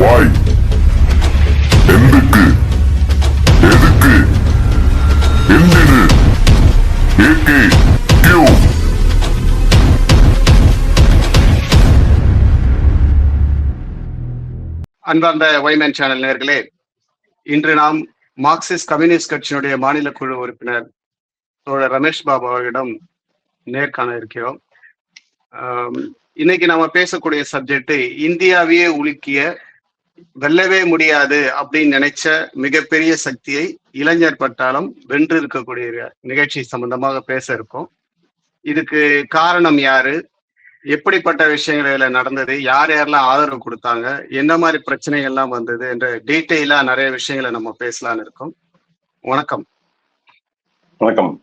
வாய் எந்துக்கு எதுக்கு எந்திரு AK Q. அன்பார்ந்த ஒய்மேன் channel நேயர்களே, இன்று நாம் மார்க்சிஸ்ட் கம்யூனிஸ்ட் கட்சியினுடைய மாநில குழு உறுப்பினர் தோழர் ரமேஷ் பாபு அவர்களிடம் நேர்காண இருக்கிறோம். இன்னைக்கு நம்ம பேசக்கூடிய சப்ஜெக்ட் இந்தியாவையே உலுக்கிய வெல்லவே முடியாது அப்படின்னு நினைச்ச மிகப்பெரிய சக்தியை இளைஞர் பட்டாளம் வென்று இருக்கக்கூடிய நிகழ்ச்சி சம்பந்தமாக பேச இருக்கோம். இதுக்கு காரணம் யாரு, எப்படிப்பட்ட விஷயங்கள் இதுல நடந்தது, யார் யாரெல்லாம் ஆதரவு கொடுத்தாங்க, என்ன மாதிரி பிரச்சனைகள்லாம் வந்தது என்ற டீட்டெயிலா நிறைய விஷயங்களை நம்ம பேசலான்னு இருக்கோம். வணக்கம். வணக்கம்.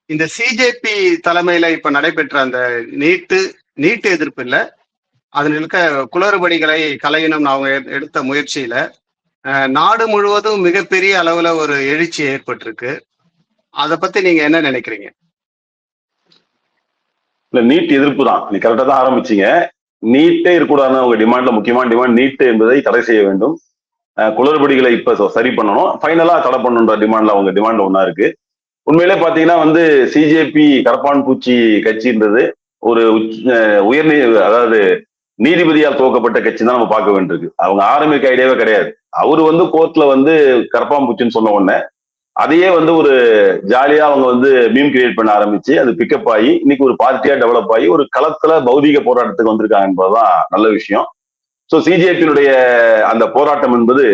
இந்த சிஜேபி தலைமையில இப்ப நடைபெற்ற அந்த நீட்டு எதிர்ப்பு இல்ல, அதில் இருக்க குளறுபடிகளை களையணும்னு அவங்க எடுத்த முயற்சியில நாடு முழுவதும் மிகப்பெரிய அளவுல ஒரு எழுச்சி ஏற்பட்டிருக்கு. அதை பத்தி நீங்க என்ன நினைக்கிறீங்க? இல்ல, நீட் எதிர்ப்பு தான். நீ கரெக்டா தான் ஆரம்பிச்சீங்க. நீட்டே இருக்கக்கூடாதுன்னு அவங்க டிமாண்ட்ல முக்கியமான டிமாண்ட் நீட் என்பதை தடை செய்ய வேண்டும், குளறுபடிகளை இப்ப சரி பண்ணணும், ஃபைனலா தடை பண்ணணுன்ற டிமாண்ட்ல அவங்க டிமாண்ட்ல ஒன்னா இருக்கு. உண்மையிலே பாத்தீங்கன்னா சிஜேபி கரப்பான் பூச்சி கட்சின்றது ஒரு அதாவது நீதிபதியால் துவக்கப்பட்ட கட்சி தான் நம்ம பார்க்க வேண்டியிருக்கு. அவங்க ஆரம்பிக்க ஐடியாவே கிடையாது. அவரு கோர்ட்ல கரப்பான் பூச்சின்னு சொன்ன உடனே அதையே ஒரு ஜாலியா அவங்க மீம் கிரியேட் பண்ண ஆரம்பிச்சு அது பிக்கப் ஆகி இன்னைக்கு ஒரு பார்ட்டியா டெவலப் ஆகி ஒரு களத்துல பௌதிக போராட்டத்துக்கு வந்திருக்காங்க என்பதுதான் நல்ல விஷயம். ஸோ சிஜேபியினுடைய அந்த போராட்டம் என்பது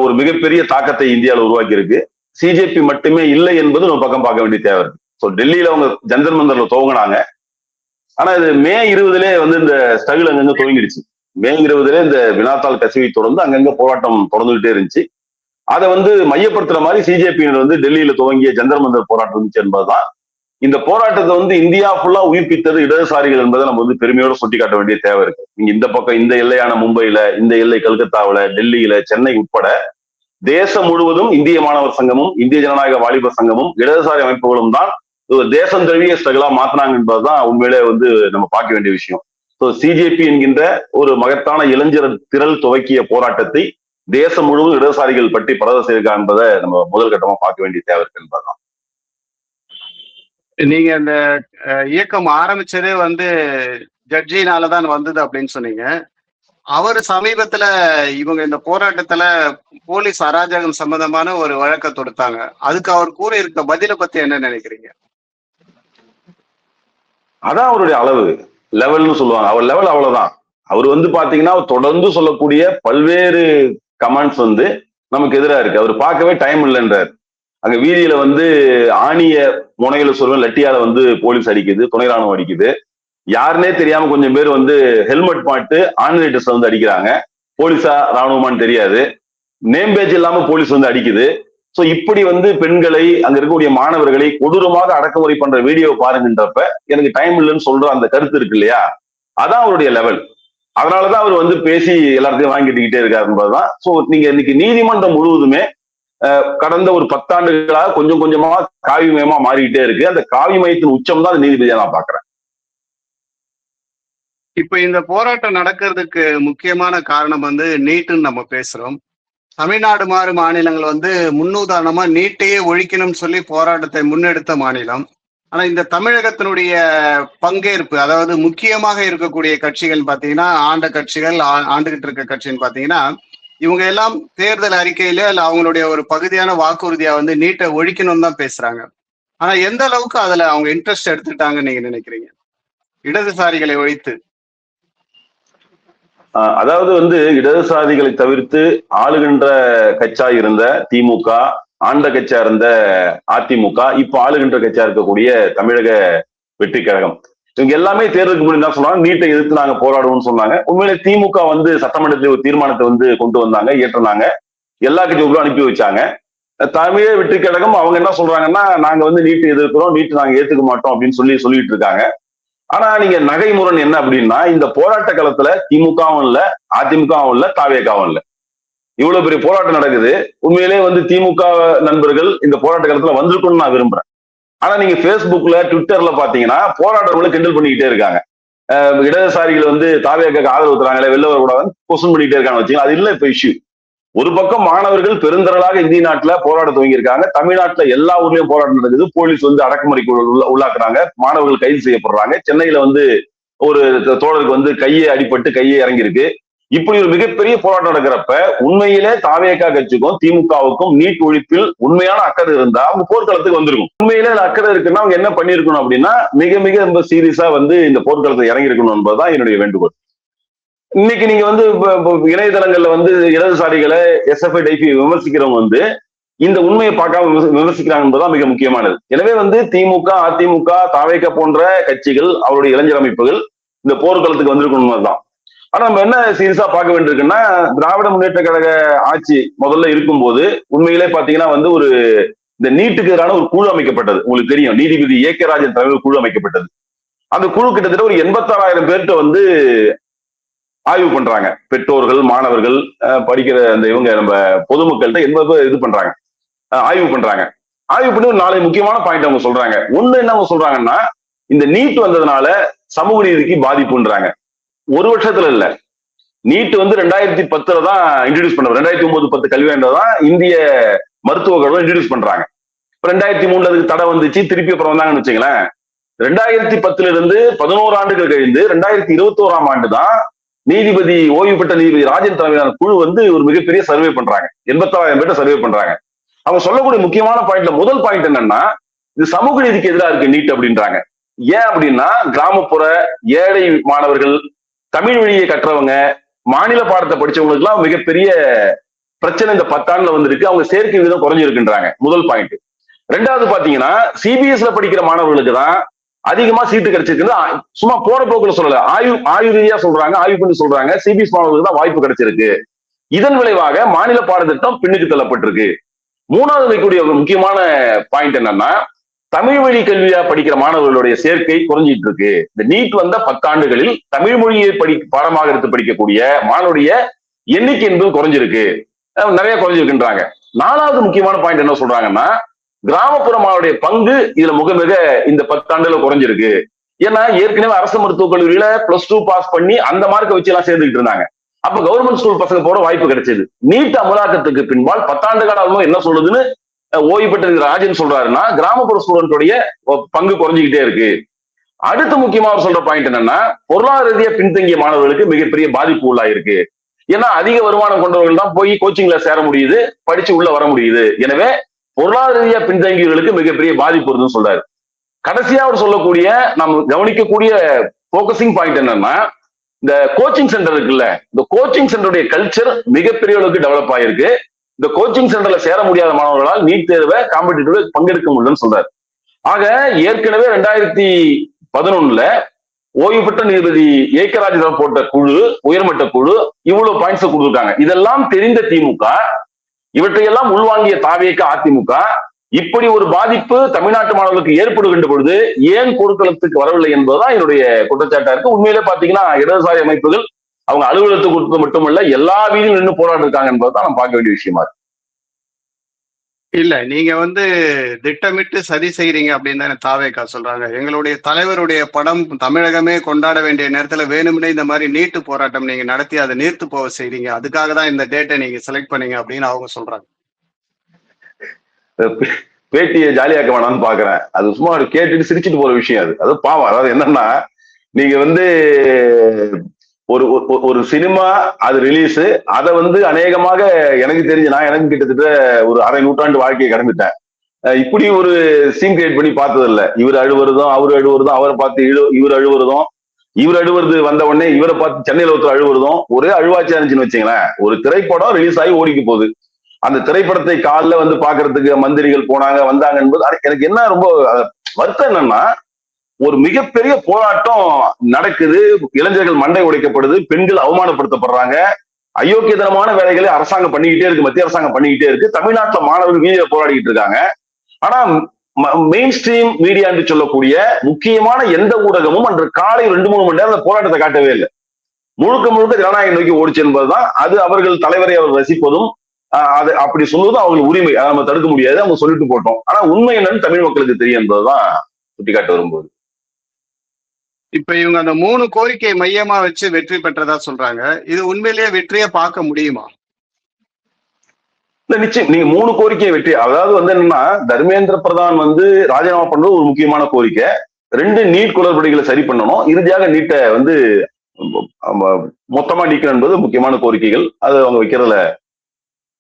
ஒரு மிகப்பெரிய தாக்கத்தை இந்தியாவில் உருவாக்கி இருக்கு. சிஜேபி மட்டுமே இல்லை என்பது நம்ம பக்கம் பார்க்க வேண்டிய தேவை இருக்கு. ஸோ டெல்லியில அவங்க ஜந்தர் மந்தர்ல துவங்கினாங்க. ஆனா இது மே 20 இந்த ஸ்ட்ரகிள் அங்கங்க துவங்கிடுச்சு. மே 20 இந்த வினாத்தாள் கசிவை தொடர்ந்து அங்கங்க போராட்டம் தொடர்ந்துகிட்டே இருந்துச்சு. அதை மையப்படுத்துற மாதிரி சிஜேபியினர் டெல்லியில துவங்கிய ஜந்தர் மந்தர் போராட்டம் இருந்துச்சு என்பதுதான். இந்த போராட்டத்தை இந்தியா ஃபுல்லா உயிர்ப்பித்தது இடதுசாரிகள் என்பதை நம்ம பெருமையோட சுட்டி காட்ட வேண்டிய தேவை இருக்கு. நீங்க இந்த பக்கம் இந்த எல்லையான மும்பையில, இந்த எல்லை கல்கத்தாவில, டெல்லியில, சென்னை உட்பட தேசம் முழுவதும் இந்திய மாணவர் சங்கமும் இந்திய ஜனநாயக வாலிபர் சங்கமும் இடதுசாரி அமைப்புகளும் தான் தேசம் தழுவிய ஸ்ட்ரகிளா மாத்தினாங்க என்பதுதான் உண்மையிலே நம்ம பார்க்க வேண்டிய விஷயம். ஸோ சிஜேபி என்கின்ற ஒரு மகத்தான இளைஞர் திரள் துவக்கிய போராட்டத்தை தேசம் முழுவதும் இடதுசாரிகள் பற்றி பரத செய்திருக்காங்க என்பதை நம்ம முதல் கட்டமா பார்க்க வேண்டிய தேவை இருக்கு என்பதுதான். நீங்க இந்த இயக்கம் ஆரம்பிச்சதே ஜட்ஜினாலதான் வந்தது அப்படின்னு சொன்னீங்க. அவர் சமீபத்துல இவங்க இந்த போராட்டத்துல போலீஸ் அராஜகம் சம்பந்தமான ஒரு வழக்கை தொடுத்தாங்க. அதுக்கு அவர் கூற இருக்க பதில பத்தி என்ன நினைக்கிறீங்க? அதான் அவருடைய அளவு, லெவல்னு சொல்லுவாங்க. அவர் லெவல் அவ்வளவுதான். அவர் பாத்தீங்கன்னா தொடர்ந்து சொல்லக்கூடிய பல்வேறு கமெண்ட்ஸ் நமக்கு எதிராக இருக்கு. அவர் பார்க்கவே டைம் இல்லைன்றார். அங்க வீதியில ஆணிய முனையில சொல்லுவேன் லட்டியால போலீஸ் அடிக்குது, துணை ராணுவம் அடிக்குது. யாருன்னே தெரியாம கொஞ்சம் பேர் ஹெல்மெட் மாட்டு ஆன்லைட்டர்ஸ் அடிக்கிறாங்க. போலீஸா ராணுவமான்னு தெரியாது. நேம் பேஜ் இல்லாம போலீஸ் அடிக்குது. சோ இப்படி பெண்களை, அங்க இருக்கக்கூடிய மாணவர்களை கொடூரமாக அடக்குமுறை பண்ற வீடியோ பாருங்கன்றப்ப எனக்கு டைம் இல்லைன்னு சொல்ற அந்த கருத்து இருக்கு இல்லையா, அதான் அவருடைய லெவல். அதனாலதான் அவர் பேசி எல்லாத்தையும் வாங்கிட்டுக்கிட்டே இருக்காரு என்பதுதான். சோ நீங்க இன்னைக்கு நீதிமன்றம் முழுவதுமே கடந்த ஒரு 10 ஆண்டுகளாக கொஞ்சம் கொஞ்சமா காவிமயமா மாறிக்கிட்டே இருக்கு. அந்த காவிமயத்தின் உச்சம் தான் நீதிபதியா நான் பாக்குறேன். இப்ப இந்த போராட்டம் நடக்கிறதுக்கு முக்கியமான காரணம் நீட்டுன்னு நம்ம பேசுறோம். தமிழ்நாடு மாதிரி மாநிலங்கள் முன்னுதாரணமா நீட்டையே ஒழிக்கணும்னு சொல்லி போராட்டத்தை முன்னெடுத்த மாநிலம். ஆனா இந்த தமிழகத்தினுடைய பங்கேற்பு, அதாவது முக்கியமாக இருக்கக்கூடிய கட்சிகள் பாத்தீங்கன்னா, ஆண்ட கட்சிகள், ஆண்டுகிட்டு இருக்க கட்சின்னு பாத்தீங்கன்னா, இவங்க எல்லாம் தேர்தல் அறிக்கையில இல்ல அவங்களுடைய ஒரு பகுதியான வாக்குறுதியா நீட்டை ஒழிக்கணும்னு தான் பேசுறாங்க. ஆனா எந்த அளவுக்கு அதுல அவங்க இன்ட்ரெஸ்ட் எடுத்துட்டாங்கன்னு நீங்க நினைக்கிறீங்க, இடதுசாரிகளை ஒழித்து? அதாவது இடதுசாரிகளை தவிர்த்து ஆளுகின்ற கட்சியா இருந்த திமுக, ஆண்ட கட்சியா இருந்த அதிமுக, இப்ப ஆளுகின்ற கட்சியா இருக்கக்கூடிய தமிழக வெற்றி கழகம், இவங்க எல்லாமே தேர்தலுக்கு முன்னாடி தான் சொன்னாங்க நீட்டை எதிர்த்து நாங்க போராடுவோம்னு சொன்னாங்க. உண்மையிலே திமுக சட்டமன்றத்தில் ஒரு தீர்மானத்தை கொண்டு வந்தாங்க, ஏற்றினாங்க, எல்லா கட்சிகளுக்கும் அனுப்பி வச்சாங்க. தமிழக வெற்றி கழகம் அவங்க என்ன சொல்றாங்கன்னா, நாங்க நீட்டை எதிர்க்கிறோம், நீட்டு நாங்க ஏத்துக்க மாட்டோம் அப்படின்னு சொல்லிட்டு இருக்காங்க. ஆனா நீங்க நகைமுரண் என்ன அப்படின்னா, இந்த போராட்ட காலத்துல திமுகவும் இல்ல, அதிமுகவும் இல்ல, தாவேகாவும் இல்ல. இவ்வளவு பெரிய போராட்டம் நடக்குது. உண்மையிலே திமுக நண்பர்கள் இந்த போராட்ட காலத்துல வந்திருக்கணும்னு நான் விரும்புறேன். ஆனா நீங்க பேஸ்புக்ல, ட்விட்டர்ல பாத்தீங்கன்னா போராட்டங்களை கிண்டல் பண்ணிக்கிட்டே இருக்காங்க. இடதுசாரிகள் வந்து தாவேக்காக்கு ஆதரவு தராங்களே வெளில வரக்கூடாதுன்னு கொஸ்டின் பண்ணிட்டே இருக்காங்க வச்சுங்க. அது இல்ல இப்ப இஷ்யூ. ஒரு பக்கம் மாணவர்கள் பெருந்தரலாக இந்திய நாட்டுல போராட துவங்கியிருக்காங்க. தமிழ்நாட்டுல எல்லா ஊர்லயும் போராட்டம் நடக்குது. போலீஸ் வந்து அடக்குமுறைக்கு உள்ளாக்குறாங்க. மாணவர்கள் கைது செய்யப்படுறாங்க. சென்னையில வந்து ஒரு தோழருக்கு வந்து கையை அடிபட்டு கையை இறங்கியிருக்கு. இப்படி ஒரு மிகப்பெரிய போராட்டம் நடக்கிறப்ப உண்மையிலே தாவேகா கட்சிக்கும் திமுகவுக்கும் நீட் ஒழிப்பில் உண்மையான அக்கறை இருந்தா அவங்க போர்க்களத்துக்கு வந்திருக்கும். உண்மையிலே அக்கறை இருக்குன்னா அவங்க என்ன பண்ணிருக்கணும் அப்படின்னா மிக மிக ரொம்ப சீரியஸா வந்து இந்த போர்க்களத்தை இறங்கி இருக்கணும் என்பதுதான் என்னுடைய வேண்டுகோள். இன்னைக்கு நீங்க வந்து இணையதளங்கள்ல வந்து இடதுசாரிகளை எஸ்எஃப்ஐ டைபி விமர்சிக்கிறவங்க வந்து இந்த உண்மையை பார்க்காம விமர்சிக்கிறாங்க என்பதுதான் மிக முக்கியமானது. எனவே வந்து திமுக, அதிமுக, தாவேகா போன்ற கட்சிகள் அவருடைய இளைஞர் அமைப்புகள் இந்த போர்க்களத்துக்கு வந்திருக்கணும் தான். ஆனா நம்ம என்ன சீரியஸா பார்க்க வேண்டியிருக்குன்னா திராவிட முன்னேற்ற கழக ஆட்சி முதல்ல இருக்கும்போது உண்மையிலே பாத்தீங்கன்னா வந்து ஒரு இந்த நீட்டுக்கு எதிரான ஒரு குழு அமைக்கப்பட்டது. உங்களுக்கு தெரியும், நீதிபதி ஏ.கே. ராஜன் தலைமையில் குழு அமைக்கப்பட்டது. அந்த குழு கிட்டத்தட்ட ஒரு 86,000 பேர்கிட்ட வந்து ஆய்வு பண்றாங்க. பெற்றோர்கள், மாணவர்கள், படிக்கிற அந்த இவங்க நம்ம பொதுமக்கள்கிட்ட 80 பேர் இது பண்றாங்க, ஆய்வு பண்றாங்க. ஆய்வு பண்ணி ஒரு 4 முக்கியமான பாயிண்ட் அவங்க சொல்றாங்க. ஒண்ணு என்ன அவங்க சொல்றாங்கன்னா, இந்த நீட் வந்ததுனால சமூக நீதிக்கு பாதிப்புன்றாங்க. ஒரு வருஷத்துல இல்ல, நீட் வந்து 2010 தான் இன்ட்ரடியூஸ் பண்றாங்க. 2009-10 கல்வியாண்டுதான் இந்திய மருத்துவ கழகம் இன்ட்ரடியூஸ் பண்றாங்க. இப்ப 2003 அதுக்கு தடை வந்துச்சு, திருப்பி அப்புறம் வந்தாங்கன்னு வச்சுங்களேன். 2010 இருந்து 11 ஆண்டுகள் கழிந்து 2021 ஆண்டு தான் நீதிபதி ஓய்வு பெற்ற நீதிபதி ராஜன் தலைமையிலான குழு வந்து ஒரு மிகப்பெரிய சர்வே பண்றாங்க. 86,000 பேர்ட்ட சர்வே பண்றாங்க. அவங்க சொல்லக்கூடிய முக்கியமான பாயிண்ட்ல முதல் பாயிண்ட் என்னன்னா, இது சமூக நீதிக்கு எதிராக இருக்கு நீட் அப்படின்றாங்க. ஏன் அப்படின்னா கிராமப்புற ஏழை மாணவர்கள், தமிழ் வழியை கற்றவங்க, மாநில பாடத்தை படிச்சவங்களுக்கு எல்லாம் மிகப்பெரிய பிரச்சனை இந்த 10 ஆண்டுல வந்திருக்கு. அவங்க சேர்க்கை விதம் குறைஞ்சிருக்குன்றாங்க. முதல் பாயிண்ட். ரெண்டாவது பாத்தீங்கன்னா சிபிஎஸ்ல படிக்கிற மாணவர்களுக்கு தான் அதிகமா சீட்டு கிடைச்சிருக்கு. சும்மா போற போக்குல சொல்லல, ஆய்வு ரீதியா சொல்றாங்க, ஆய்வு பண்ணி சொல்றாங்க. சிபிஎஸ் மாணவர்களுக்கு தான் வாய்ப்பு கிடைச்சிருக்கு. இதன் விளைவாக மாநில பாடத்திட்டம் பின்னுக்கு தள்ளப்பட்டிருக்கு. மூணாவது வைக்கக்கூடிய ஒரு முக்கியமான பாயிண்ட் என்னன்னா, தமிழ் வழி கல்வியா படிக்கிற மாணவர்களுடைய சேர்க்கை குறைஞ்சிட்டு இருக்கு. இந்த நீட் வந்த 10 ஆண்டுகளில் தமிழ் மொழியை பாடமாக எடுத்து படிக்கக்கூடிய மாணவருடைய எண்ணிக்கை என்பது குறைஞ்சிருக்கு, நிறைய குறைஞ்சிருக்குன்றாங்க. நாலாவது முக்கியமான பாயிண்ட் என்ன சொல்றாங்கன்னா, கிராமப்புற மாணவருடைய பங்கு இதுல மிக இந்த 10 ஆண்டுல குறைஞ்சிருக்கு. ஏன்னா ஏற்கனவே அரசு மருத்துவக் கல்லூரியில +2 பாஸ் பண்ணி அந்த மார்க்கை வச்சு எல்லாம் சேர்ந்துக்கிட்டு இருந்தாங்க. அப்ப கவர்மெண்ட் ஸ்கூல் பசங்க போற வாய்ப்பு கிடைச்சது. நீட் அமலாக்கத்துக்கு பின்பால் 10 ஆண்டு காலம் என்ன சொல்லுதுன்னு ஓய்வு பெற்ற ராஜன் சொல்றாருன்னா, கிராமப்புற ஸ்டூடெண்டோடைய பங்கு குறைஞ்சிக்கிட்டே இருக்கு. அடுத்த முக்கியமா அவர் சொல்ற பாயிண்ட் என்னன்னா, பொருளாதார ரீதியா பின்தங்கிய மாணவர்களுக்கு மிகப்பெரிய பாதிப்பு உள்ளாயிருக்கு. ஏன்னா அதிக வருமானம் கொண்டவர்கள் தான் போய் கோச்சிங்ல சேர முடியுது, படிச்சு உள்ள வர முடியுது. எனவே பொருளாதார ரீதியா பின்தங்கியவர்களுக்கு மிகப்பெரிய பாதிப்பு வருதுன்னு சொல்றாரு. கடைசியா அவர் சொல்லக்கூடிய நம்ம கவனிக்கக்கூடிய போக்கசிங் பாயிண்ட் என்னன்னா, இந்த கோச்சிங் சென்டர் இருக்குல்ல, இந்த கோச்சிங் சென்டருடைய கல்ச்சர் மிகப்பெரிய அளவுக்கு டெவலப் ஆயிருக்கு. இந்த கோச்சிங் சென்டர்ல சேர முடியாத மாணவர்களால் நீட் தேர்வை காம்படிட்டிவ்ல பங்கெடுக்க முடியலன்னு சொல்றாரு. ஆக ஏற்கனவே 2011 ஓய்வு பெற்ற நீதிபதி ஏ.கே. ராஜன் போட்ட குழு, உயர்மட்ட குழு இவ்வளவு பாயிண்ட்ஸ் கொடுத்திருக்காங்க. இதெல்லாம் தெரிந்த திமுக, இவற்றையெல்லாம் உள்வாங்கிய தாவேகா, அதிமுக இப்படி ஒரு பாதிப்பு தமிழ்நாட்டு மாணவர்களுக்கு ஏற்படுகின்ற பொழுது ஏன் போர்க்களத்துக்கு வரவில்லை என்பதுதான் என்னுடைய குற்றச்சாட்டா இருக்கு. உண்மையிலே பாத்தீங்கன்னா இடதுசாரி அமைப்புகள் அவங்க அலுவலகத்துக்கு கொடுத்தது மட்டுமல்ல, எல்லா வீதியும் நின்று போராடி இருக்காங்க என்பதுதான் நம்ம பார்க்க வேண்டிய விஷயமா இருக்கு. இல்ல, நீங்க வந்து திட்டமிட்டு சதி செய்றீங்க அப்படின்னு தானே தாவேகா சொல்றாங்க. எங்களுடைய தலைவருடைய படம் தமிழகமே கொண்டாட வேண்டிய நேரத்துல வேணும்னே இந்த மாதிரி நீட்டு போராட்டம் நீங்க நடத்தி அதை நீர்த்து போக செய்றீங்க, அதுக்காக தான் இந்த டேட்டை நீங்க செலக்ட் பண்ணீங்க அப்படின்னு அவங்க சொல்றாங்க. பேட்டியை ஜாலியாக்க வேணாம்னு பாக்குறேன். அது சும்மா கேட்டுட்டு சிரிச்சுட்டு போற விஷயம். அது பாவம். அதாவது என்னன்னா, நீங்க வந்து ஒரு சினிமா அது ரிலீஸ், அதை வந்து அநேகமாக எனக்கு தெரிஞ்சு எனக்கு கிட்டத்தட்ட ஒரு அரை நூற்றாண்டு வாழ்க்கையை கடந்துட்டேன். இப்படி ஒரு சீன் கிரியேட் பண்ணி பார்த்தது இல்லை. இவர் அழுவுறதும் அவரு அழுவுறதும், அவரை பார்த்து இவர் அழுவுறதும், இவர் அழுவுறது வந்த உடனே இவரை பார்த்து சென்னையில ஒருத்தர் அழுவுறதும் ஒரே அழுவாச்சியா இருந்துச்சுன்னு வச்சுங்களேன். ஒரு திரைப்படம் ரிலீஸ் ஆகி ஓடிக்கு போகுது. அந்த திரைப்படத்தை காலில் வந்து பாக்குறதுக்கு மந்திரிகள் போனாங்க வந்தாங்க என்பது எனக்கு என்ன ரொம்ப வருத்தம் என்னன்னா, ஒரு மிகப்பெரிய போராட்டம் நடக்குது, இளைஞர்கள் மண்டை உடைக்கப்படுது, பெண்கள் அவமானப்படுத்தப்படுறாங்க, அயோக்கியதனமான வேலைகளை அரசாங்கம் பண்ணிக்கிட்டே இருக்கு, மத்திய அரசாங்கம் பண்ணிக்கிட்டே இருக்கு. தமிழ்நாட்டுல மாணவர்கள் வீதியில போராடிக்கிட்டு இருக்காங்க. ஆனா மெயின் ஸ்ட்ரீம் மீடியா என்று சொல்லக்கூடிய முக்கியமான எந்த ஊடகமும் அன்று காலை 2-3 மணி நேரம் போராட்டத்தை காட்டவே இல்லை. முழுக்க ஜனநாயகம் நோக்கி ஓடிச்சு என்பதுதான். அது அவர்கள் தலைவரை அவர் ரசிப்பதும் அது அப்படி சொல்லுவதும் அவங்களுக்கு உரிமை, அதை நம்ம தடுக்க முடியாது, அவங்க சொல்லிட்டு போட்டோம். ஆனா உண்மை என்னன்னு தமிழ் மக்களுக்கு தெரியும் என்பதுதான் சுட்டிக்காட்ட வரும்போது. இப்ப இவங்க அந்த 3 கோரிக்கையை மையமா வச்சு வெற்றி பெற்றதா சொல்றாங்க. இது உண்மையிலேயே வெற்றியா பார்க்க முடியுமா? இல்ல நிச்சயம் நீங்க 3 கோரிக்கையை வெற்றி, அதாவது வந்து என்னன்னா தர்மேந்திர பிரதான் வந்து ராஜினாமா பண்றது ஒரு முக்கியமான கோரிக்கை. 2 நீட் குளறுபடிகளை சரி பண்ணணும், இறுதியாக நீட்டை வந்து மொத்தமா நீக்கணும் என்பது முக்கியமான கோரிக்கைகள். அது அவங்க வைக்கிறதுல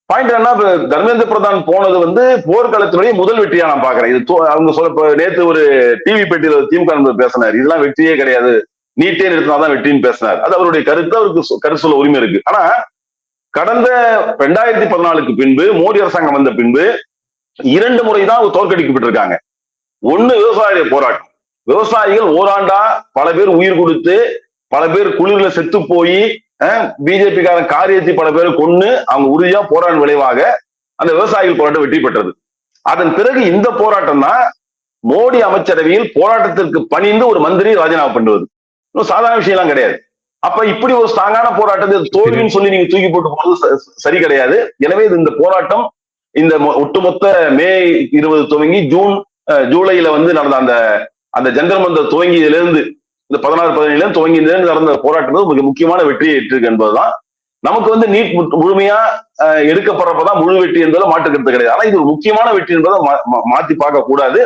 பாயிண்ட் என்ன, தர்மேந்திர பிரதான் போனது வந்து போர்க்களத்தினுடைய முதல் வெற்றியா நான் பாக்குறேன். இது அவங்க சொல்ல நேத்து ஒரு டிவி பேட்டியில திமுக பேசினார், இதெல்லாம் வெற்றியே கிடையாது, நீட்டே நிறுத்தினாதான் வெற்றின்னு பேசினார். அது அவருடைய கருத்து, அவருக்கு கருத்து சொல்ல உரிமை இருக்கு. ஆனா கடந்த 2014 பின்பு மோடி அரசாங்கம் வந்த பின்பு 2 முறைதான் தோற்கடிக்கப்பட்டிருக்காங்க. ஒண்ணு விவசாய போராட்டம், விவசாயிகள் ஓராண்டா பல பேர் உயிர் கொடுத்து பல பேர் குளிர்ல செத்து போய் பிஜேபி காரன் காரியத்தை பல பேரை கொண்டு அவங்க உறுதியா போராடும் விளைவாக அந்த விவசாயிகள் போராட்டம் வெற்றி பெற்றது. அதன் பிறகு இந்த போராட்டம் தான் மோடி அமைச்சரவையில் போராட்டத்திற்கு பணிந்து ஒரு மந்திரி ராஜினாமா பண்ணுவது. இன்னும் சாதாரண விஷயம் எல்லாம் கிடையாது. அப்ப இப்படி ஒரு ஸ்ட்ராங்கான போராட்டத்தை தோல்வின்னு சொல்லி நீங்க தூக்கி போட்டு போறது சரி கிடையாது. எனவே இந்த போராட்டம் இந்த ஒட்டுமொத்த மே 20 துவங்கி ஜூலைல வந்து நடந்த அந்த ஜந்தர் மந்தர் துவங்கியதுல இருந்து இந்த 16-17 துவங்கியிலிருந்து நடந்த போராட்டம் மிக முக்கியமான வெற்றியை ஏற்றிருக்கு என்பதுதான். நமக்கு வந்து நீட் முழுமையா எடுக்கப்படுறப்பதான் முழு வெற்றி என்பதை மாற்றுக்கிறது கிடையாது. ஆனா இது ஒரு முக்கியமான வெற்றி என்பதை மாத்தி பார்க்க கூடாது.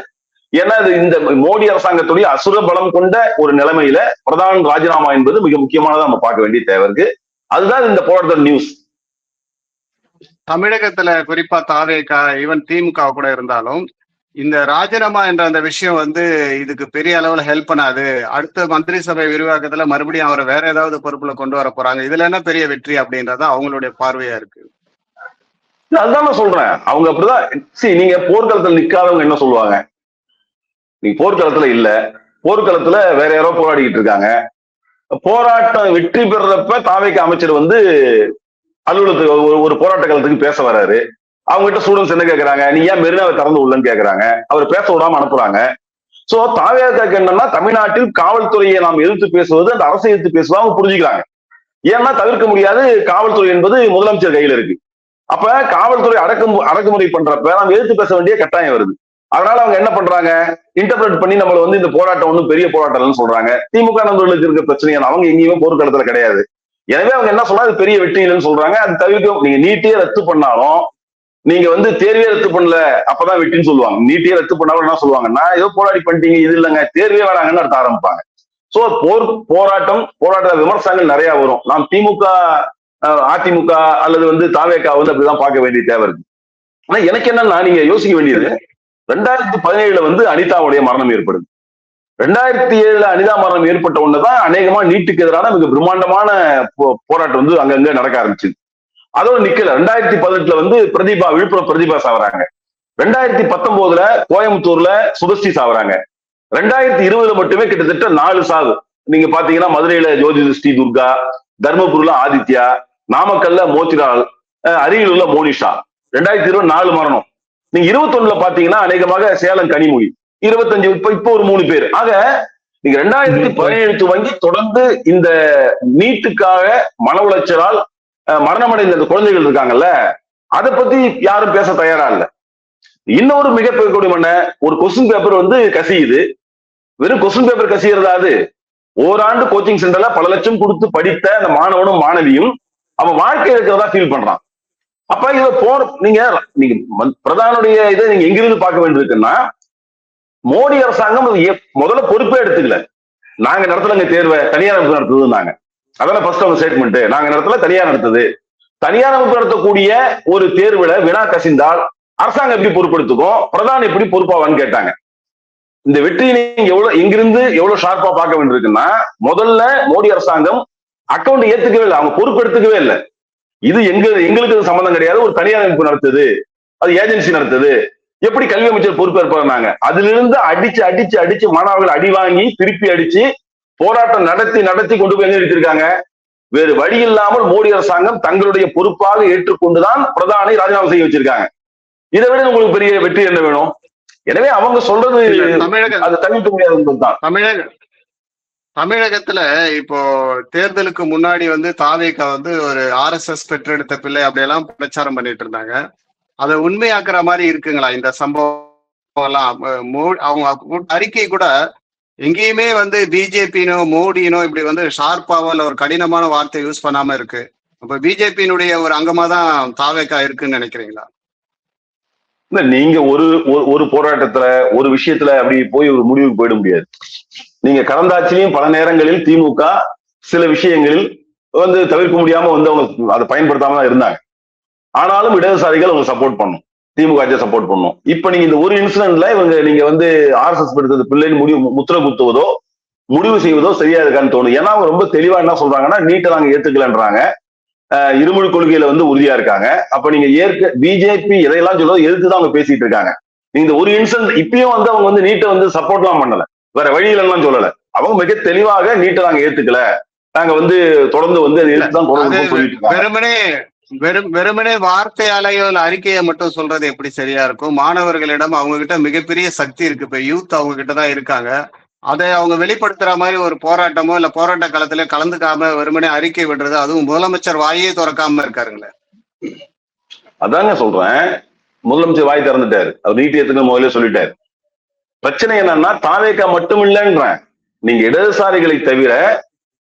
ஏன்னா இந்த மோடி அரசாங்கத்துடைய அசுர பலம் கொண்ட ஒரு நிலைமையில பிரதான் ராஜினாமா என்பது மிக முக்கியமானதா நம்ம பார்க்க வேண்டிய தேவை இருக்கு. அதுதான் இந்த போராட்ட நியூஸ். தமிழகத்துல குறிப்பா தாவேகா ஈவன் திமுக கூட இருந்தாலும் இந்த ராஜினாமா என்ற அந்த விஷயம் வந்து இதுக்கு பெரிய அளவுல ஹெல்ப் பண்ணாது. அடுத்த மந்திரி சபை விரிவாக்கத்துல மறுபடியும் அவரை வேற ஏதாவது பொறுப்புல கொண்டு வர போறாங்க, இதுல என்ன பெரிய வெற்றி அப்படின்றத அவங்களுடைய பார்வையா இருக்கு. அதுதான் நான் சொல்றேன். அவங்க அப்படிதான். நீங்க போர்க்களத்துல நிக்காதவங்க என்ன சொல்லுவாங்க, நீங்க போர்க்களத்துல இல்ல, போர்க்களத்துல வேற யாரோ போராடிக்கிட்டு இருக்காங்க. போராட்டம் வெற்றி பெறப்ப தாவேக அமைச்சர் வந்து அலுவலகத்துக்கு ஒரு போராட்ட காலத்துக்கு பேச வர்றாரு. அவங்க கிட்ட ஸ்டூடெண்ட்ஸ் என்ன கேட்கறாங்க, நீ ஏன் மெரினாவை திறந்து உள்ளன்னு கேட்கறாங்க. அவர் பேச விடாம அனுப்புறாங்க. சோ தாவேகாக்கு என்னன்னா தமிழ்நாட்டில் காவல்துறையை நாம் எதிர்த்து பேசுவது அந்த அரசை எதிர்த்து பேசுவதா அவங்க புரிஞ்சுக்கிறாங்க. ஏன்னா தவிர்க்க முடியாது, காவல்துறை என்பது முதலமைச்சர் கையில இருக்கு. அப்ப காவல்துறை அடக்குமுறை பண்றப்ப நாம் எதிர்த்து பேச வேண்டிய கட்டாயம் வருது. அதனால அவங்க என்ன பண்றாங்க, இன்டர்பிரேட் பண்ணி நம்மள வந்து இந்த போராட்டம் ஒன்றும் பெரிய போராட்டம்னு சொல்றாங்க. திமுக நண்பர்களுக்கு இருக்க பிரச்சனை அவங்க எங்கேயுமே போர்க்களத்துல கிடையாது. எனவே அவங்க என்ன சொல்றாங்க, அது பெரிய வெற்றி இல்லைன்னு சொல்றாங்க. அது தவிர்க்க நீங்க நீட்டே ரத்து பண்ணாலும் நீங்க வந்து தேர்வே ரத்து பண்ணல அப்பதான் வெற்றின்னு சொல்லுவாங்க. நீட்டே ரத்து பண்ணாலும் என்ன சொல்லுவாங்கன்னா ஏதோ போராடி பண்ணிட்டீங்க, இது இல்லைங்க தேர்வே வேணாங்கன்னு அர்த்தம் ஆரம்பிப்பாங்க. சோ போராட்ட விமர்சனங்கள் நிறைய வரும். நாம் திமுக அதிமுக அல்லது வந்து தாவேகா வந்து அப்படிதான் பார்க்க வேண்டிய தேவை இருக்கு. ஆனா எனக்கு என்னன்னா நீங்க யோசிக்க வேண்டியது, 2017 வந்து அனிதாவுடைய மரணம் ஏற்படுது. 2007 அனிதா மரணம் ஏற்பட்ட ஒண்ணுதான் அநேகமா நீட்டுக்கு எதிரான மிக பிரம்மாண்டமான போராட்டம் வந்து அங்கங்க நடக்க ஆரம்பிச்சுது. அதோட நிக்கல. 2018 வந்து விழுப்புரம் பிரதீபா சாவறாங்க. 2019 கோயம்புத்தூர்ல சுபஸ்ரீ சாவறாங்க. 2020 மட்டுமே கிட்டத்தட்ட 4 சாவு. நீங்க பாத்தீங்கன்னா மதுரையில ஜோதிஸ்ரீ துர்கா, தர்மபுரில ஆதித்யா, நாமக்கல்ல மோத்திலால், அரியலூர்ல மோனிஷா. 2020 4 மரணம். நீங்க 21 பாத்தீங்கன்னா அநேகமாக சேலம் கனிமொழி, 25 இப்போ ஒரு 3 பேர். ஆக நீங்க 2017 துவங்கி தொடர்ந்து இந்த நீட்டுக்காக மன உளைச்சலால் மரணமடைந்த இந்த குழந்தைகள் இருக்காங்கல்ல, அதை பத்தி யாரும் பேச தயாரா இல்ல. இன்னொரு மிகப்பெரிய ஒரு கொஸ்டின் பேப்பர் வந்து கசியுது. வெறும் கொஸ்டின் பேப்பர் கசியறதா? அது ஓராண்டு கோச்சிங் சென்டர்ல பல லட்சம் கொடுத்து படித்த அந்த மாணவனும் மாணவியும் அவன் வாழ்க்கை இருக்கிறதா ஃபீல் பண்றான். அப்ப இத நீங்க பிரதானுடைய இதை நீங்க எங்கிருந்து பார்க்க வேண்டியிருக்குன்னா, மோடி அரசாங்கம் முதல்ல பொறுப்பே எடுத்துக்கல. நாங்க நடத்தலங்க தேர்வை, தனியார் அமைப்பு நடத்துதுன்னாங்க. அதான் ஃபர்ஸ்ட் அவங்க ஸ்டேட்மெண்ட். நாங்க நடத்தல, தனியார் நடத்துது. தனியார் அமைப்பு நடத்தக்கூடிய ஒரு தேர்வுல வினா கசிந்தால் அரசாங்கம் எப்படி பொறுப்பெடுத்துக்கும், பிரதான் எப்படி பொறுப்பாவான்னு கேட்டாங்க. இந்த வெற்றியை நீங்க எங்கிருந்து எவ்வளவு ஷார்ப்பா பார்க்க வேண்டியிருக்குன்னா, முதல்ல மோடி அரசாங்கம் அக்கௌண்ட் ஏத்துக்கவே இல்லை, அவங்க பொறுப்பு எடுத்துக்கவே இல்லை. இது எங்களுக்கு சம்பந்தம் கிடையாது, ஒரு தனியார் அமைப்பு நடத்துது, அது ஏஜென்சி நடத்துது, எப்படி கல்வி அமைச்சர் பொறுப்பேற்பாங்க. அதுல இருந்து அடிச்சு மாணவர்கள் அடி வாங்கி திருப்பி அடிச்சு போராட்டம் நடத்தி கொண்டு போய் எங்க எடுத்திருக்காங்க. வேறு வழி இல்லாமல் மோடி அரசாங்கம் தங்களுடைய பொறுப்பாக ஏற்றுக்கொண்டுதான் பிரதானை ராஜினாமா செய்ய வச்சிருக்காங்க. இதை விட உங்களுக்கு பெரிய வெற்றி என்ன வேணும்? எனவே அவங்க சொல்றது அதை தவிர்க்க முடியாதுதான். தமிழகத்துல இப்போ தேர்தலுக்கு முன்னாடி வந்து தாவேகா வந்து ஒரு RSS பெற்றெடுத்த பிள்ளை அப்படியெல்லாம் பிரச்சாரம் பண்ணிட்டு இருந்தாங்க. அதை உண்மையாக்குற மாதிரி இருக்குங்களா இந்த சம்பவம் எல்லாம்? அவங்க அறிக்கை கூட எங்கேயுமே வந்து பிஜேபினோ மோடினோ இப்படி வந்து ஷார்ப்பாவோ இல்ல ஒரு கடினமான வார்த்தை யூஸ் பண்ணாம இருக்கு. அப்ப பிஜேபியினுடைய ஒரு அங்கமா தான் தாவேகா இருக்குன்னு நினைக்கிறீங்களா? இல்ல நீங்க ஒரு ஒரு போராட்டத்துல ஒரு விஷயத்துல அப்படி போய் ஒரு முடிவுக்கு போயிட முடியாது. நீங்க கடந்த ஆட்சியிலையும் பல நேரங்களில் திமுக சில விஷயங்களில் வந்து தவிர்க்க முடியாம வந்து அவங்க அதை பயன்படுத்தாம தான் இருந்தாங்க. ஆனாலும் இடதுசாரிகள் அவங்க சப்போர்ட் பண்ணும், திமுக ஆட்சியை சப்போர்ட் பண்ணும். இப்ப நீங்க இந்த ஒரு இன்சிடென்ட்ல நீங்க வந்து RSS படுத்தது பிள்ளைன்னு முத்திர குத்துவதோ முடிவு செய்வதோ சரியா இருக்கான்னு தோணும். ஏன்னா அவங்க ரொம்ப தெளிவா என்ன சொல்றாங்கன்னா நீட்டை நாங்க ஏத்துக்கலன்றாங்க, இருமொழி கொள்கையில வந்து உறுதியா இருக்காங்க. அப்ப நீங்க பிஜேபி எதையெல்லாம் சொல்றதோ எதிர்த்துதான் அவங்க பேசிட்டு இருக்காங்க. நீங்க ஒரு இன்சிடென்ட் இப்பயும் வந்து அவங்க வந்து நீட்டை வந்து சப்போர்ட் எல்லாம் பண்ணல, வேற வழியில எல்லாம் சொல்லல. அவங்க மிக தெளிவாக நீட்டை நாங்க ஏத்துக்கல, நாங்க வந்து தொடர்ந்து வந்து எதிர்த்துதான் தொடர்ந்து சொல்லிட்டு இருக்காங்க. வெறுமனே வார்த்தையாலேயோ இல்ல அறிக்கையை மட்டும் சொல்றது எப்படி சரியா இருக்கும்? மாணவர்களிடம் அவங்க கிட்ட மிகப்பெரிய சக்தி இருக்கு. இப்ப யூத் அவங்க கிட்டதான் இருக்காங்க. அதை அவங்க வெளிப்படுத்துற மாதிரி ஒரு போராட்டமோ இல்ல போராட்ட காலத்துல கலந்துக்காம வெறுமனே அறிக்கை விடுறது, அதுவும் முதலமைச்சர் வாயே திறக்காம இருக்காருங்களே. அதாங்க சொல்றேன், முதலமைச்சர் வாய் திறந்துட்டாரு, அவர் நீட்டி ஏத்துக்கு முதல்ல சொல்லிட்டாரு. பிரச்சனை என்னன்னா தாவேகா மட்டும் இல்லைன்றேன், நீங்க இடதுசாரிகளை தவிர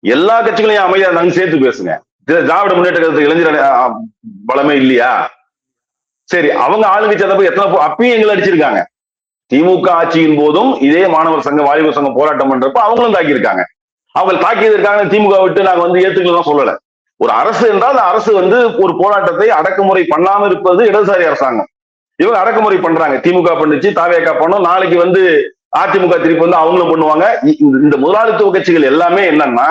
எல்லா கட்சிகளையும் அமைதியா நாங்க சேர்த்து பேசுங்க. திராவிட முன்னேற்ற கழகத்துக்கு இளைஞர் பலமே இல்லையா? சரி, அவங்க ஆளுங்கட்சி போய் எத்தனை அப்பயும் எங்களை அடிச்சிருக்காங்க. திமுக ஆட்சியின் போதும் இதே மாணவர் சங்கம் வாலிபர் சங்கம் போராட்டம் பண்றப்ப அவங்களும் தாக்கியிருக்காங்க. அவங்க தாக்கியது இருக்காங்க, திமுக விட்டு நாங்க வந்து ஏத்துக்கலாம் சொல்லல. ஒரு அரசு என்றால் அரசு வந்து ஒரு போராட்டத்தை அடக்குமுறை பண்ணாம இருப்பது இடதுசாரி அரசாங்கம். இவங்க அடக்குமுறை பண்றாங்க, திமுக பண்ணுச்சு, தாவேகா பண்ணும், நாளைக்கு வந்து அதிமுக திருப்பி வந்து அவங்களும் பண்ணுவாங்க. இந்த முதலாளித்துவ கட்சிகள் எல்லாமே என்னன்னா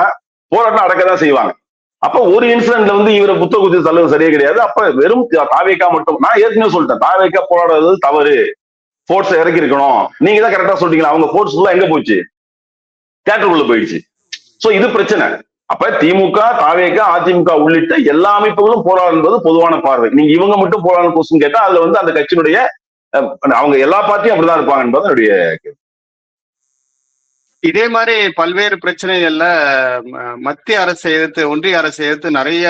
போராட்டம் அடக்கதான் செய்வாங்க. அப்ப ஒரு இன்சிடென்ட்ல வந்து இவரை புத்த குத்தி தள்ளுவது சரியே கிடையாது. அப்ப வெறும் தாவேகா மட்டும், நான் ஏற்கனவே சொல்லிட்டேன், தாவேகா போராடுறது தவறு, போர்ட்ஸ் இறக்கி இருக்கணும். நீங்க தான் கரெக்டா சொல்றீங்களா, அவங்க போர்ட்ஸ் எல்லாம் எங்க போச்சு? தியேட்டருக்குள்ள போயிடுச்சு. சோ இது பிரச்சனை. அப்ப திமுக தாவேகா அதிமுக உள்ளிட்ட எல்லா அமைப்புகளும் போராடுறது பொதுவான பார்வை. நீங்க இவங்க மட்டும் போராடணும் கொஸ்டின் கேட்டா அதுல வந்து அந்த கட்சியினுடைய அவங்க எல்லா பார்ட்டியும் அப்படிதான் இருப்பாங்க என்பது என்னுடைய. இதே மாதிரி பல்வேறு பிரச்சனைகள்ல மத்திய அரசை எதிர்த்து ஒன்றிய அரசை எதிர்த்து நிறைய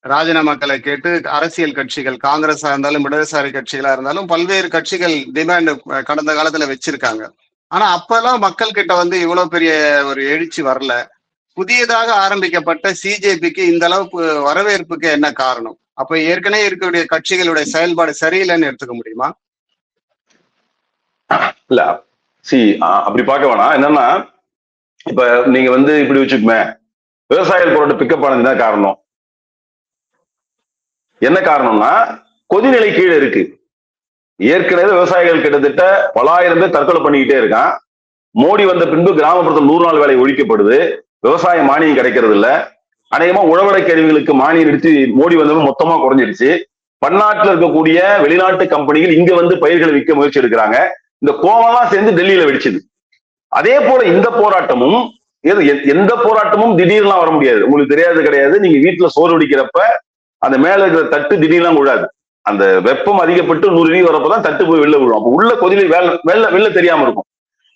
ராஜினாமாக்களை கேட்டு அரசியல் கட்சிகள், காங்கிரஸா இருந்தாலும் இடதுசாரி கட்சிகளா இருந்தாலும் பல்வேறு கட்சிகள் டிமாண்ட் கடந்த காலத்துல வச்சிருக்காங்க. ஆனா அப்பெல்லாம் மக்கள் கிட்ட வந்து இவ்வளவு பெரிய ஒரு எழுச்சி வரல. புதியதாக ஆரம்பிக்கப்பட்ட சிஜேபிக்கு இந்த அளவுக்கு வரவேற்புக்கு என்ன காரணம்? அப்ப ஏற்கனவே இருக்கக்கூடிய கட்சிகளுடைய செயல்பாடு சரியில்லைன்னு எடுத்துக்க முடியுமா? இல்ல அப்படி பார்க்க வேணாம். என்னன்னா இப்ப நீங்க வந்து இப்படி வச்சுக்குமே, விவசாயிகள் போராட்டம் பிக்கப் ஆனதுதான் காரணம். என்ன காரணம்னா கொதிநிலை கீழே இருக்கு. ஏற்கனவே விவசாயிகள் கிட்டத்தட்ட பலாயிரம் பேர் தற்கொலை பண்ணிக்கிட்டே இருக்கான். மோடி வந்த பின்பு கிராமப்புறத்தில் 100 நாள் வேலை ஒழிக்கப்படுது, விவசாய மானியம் கிடைக்கிறது இல்ல. அநேகமா உழவரை கருவிகளுக்கு மானியம் நிறுத்தி மோடி வந்தவங்க மொத்தமா குறைஞ்சிருச்சு. பன்னாட்டுல இருக்கக்கூடிய வெளிநாட்டு கம்பெனிகள் இங்க வந்து பயிர்களை விற்க முயற்சி எடுக்கிறாங்க. இந்த கோவம்லாம் சேர்ந்து டெல்லியில வெடிச்சுது. அதே போல இந்த போராட்டமும் எந்த போராட்டமும் திடீர்லாம் வர முடியாது, உங்களுக்கு தெரியாது கிடையாது. நீங்க வீட்டுல சோறு வடிக்கிறப்ப அந்த மேல இருக்கிற தட்டு திடீர்லாம் விழாது. அந்த வெப்பம் அதிகப்பட்டு 100 டிகிரி வரப்பதான் தட்டு போய் வெளில விழும். அப்ப உள்ள கொதிலை வெளில தெரியாம இருக்கும்.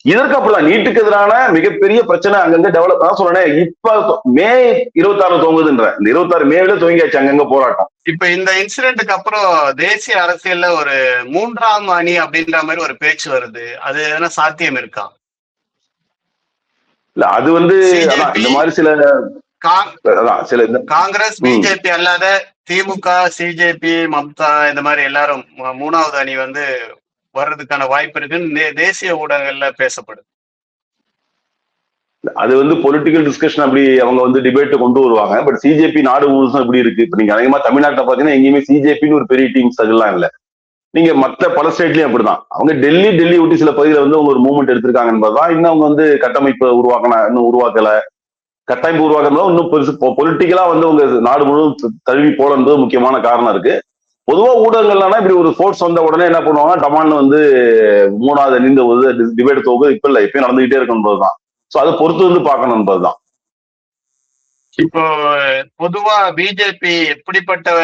இதற்கு அப்படிதான் நீட்டுக்கு எதிரான மிகப்பெரிய பிரச்சனை அங்கங்க டெவலப் தான் சொல்றேன். இப்ப மே 26 துவங்குதுன்ற, இந்த 26 மேல துவங்கியாச்சு அங்கங்க போராட்டம். இப்ப இந்த இன்சிடென்ட்டுக்கு அப்புறம் தேசிய அரசியல்ல ஒரு 3ஆம் அணி அப்படின்ற மாதிரி ஒரு பேச்சு வருது. அது எதனா சாத்தியம் இருக்கா? இல்ல அது வந்து இந்த மாதிரி சில காங்கிரஸ் பிஜேபி அல்லாத திமுக, சிஜேபி, மம்தா இந்த மாதிரி எல்லாரும் 3வது அணி வந்து வர்றதுக்கான வாய்ப்பு இருக்குன்னு தேசிய ஊடகங்கள்ல பேசப்படுது. அது வந்து பொலிட்டிக்கல் டிஸ்கஷன் அப்படி அவங்க வந்து டிபேட் கொண்டு வருவாங்க. பட் சிஜேபி நாடு முழுசும் இப்படி இருக்கு. இப்ப நீங்க அதிகமா தமிழ்நாட்டில் பாத்தீங்கன்னா எங்கேயுமே சிஜேபின்னு ஒரு பெரிய டீம்ஸ் அதெல்லாம் இல்ல. நீங்க மற்ற பல ஸ்டேட்லயும் அப்படிதான். அவங்க டெல்லி ஒட்டி சில பகுதியில வந்து அவங்க ஒரு மூவ்மெண்ட் எடுத்திருக்காங்க என்பதுதான். இன்னும் அவங்க வந்து கட்டமைப்பு இன்னும் உருவாக்கல. கட்டமைப்பு உருவாக்குறதுல இன்னும் பெருசு பொலிட்டிக்கலா வந்து உங்க நாடு முழுவதும் தழுவி போலன்றது முக்கியமான காரணம் இருக்கு. பொதுவா ஊடகங்கள்னா இப்படி ஒரு ஸ்போர்ட்ஸ் வந்த உடனே என்ன பண்ணுவாங்க, டமான்னு வந்து 3வது அணிந்த ஒரு டிபேட் தோகுது இப்ப இல்ல, இப்பயும் நடந்துகிட்டே இருக்குன்றதுதான். சோ அதை பொறுத்து வந்து பார்க்கணும் என்பதுதான். இப்போ பொதுவா பிஜேபி எப்படிப்பட்ட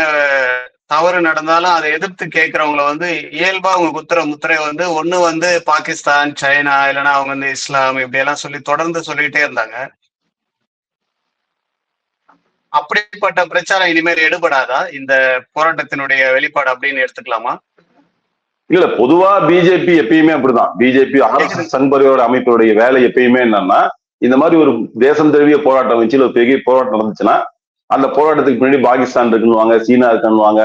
தவறு நடந்தாலும் அதை எதிர்த்து கேட்கிறவங்கள வந்து இயல்பா அவங்க குத்துற முத்திரை வந்து ஒண்ணு வந்து பாகிஸ்தான், சைனா, இல்லைன்னா அவங்க வந்து இஸ்லாம் இப்படி எல்லாம் சொல்லி தொடர்ந்து சொல்லிட்டே இருந்தாங்க. அப்படிப்பட்ட பிரச்சாரம் இனிமேல் எடுபடாதா இந்த போராட்டத்தினுடைய வெளிப்பாடு அப்படின்னு எடுத்துக்கலாமா? இல்ல பொதுவா பிஜேபி எப்பயுமே அப்படிதான். பிஜேபி RSS சங் பரிவார அமைப்புடைய வேலை எப்பயுமே என்னன்னா, இந்த மாதிரி ஒரு தேசம் தழுவிய போராட்டம் வச்சு ஒரு பெரிய போராட்டம் நடந்துச்சுன்னா அந்த போராட்டத்துக்கு பின்னாடி பாகிஸ்தான் இருக்குன்னுவாங்க, சீனா இருக்குன்னுவாங்க,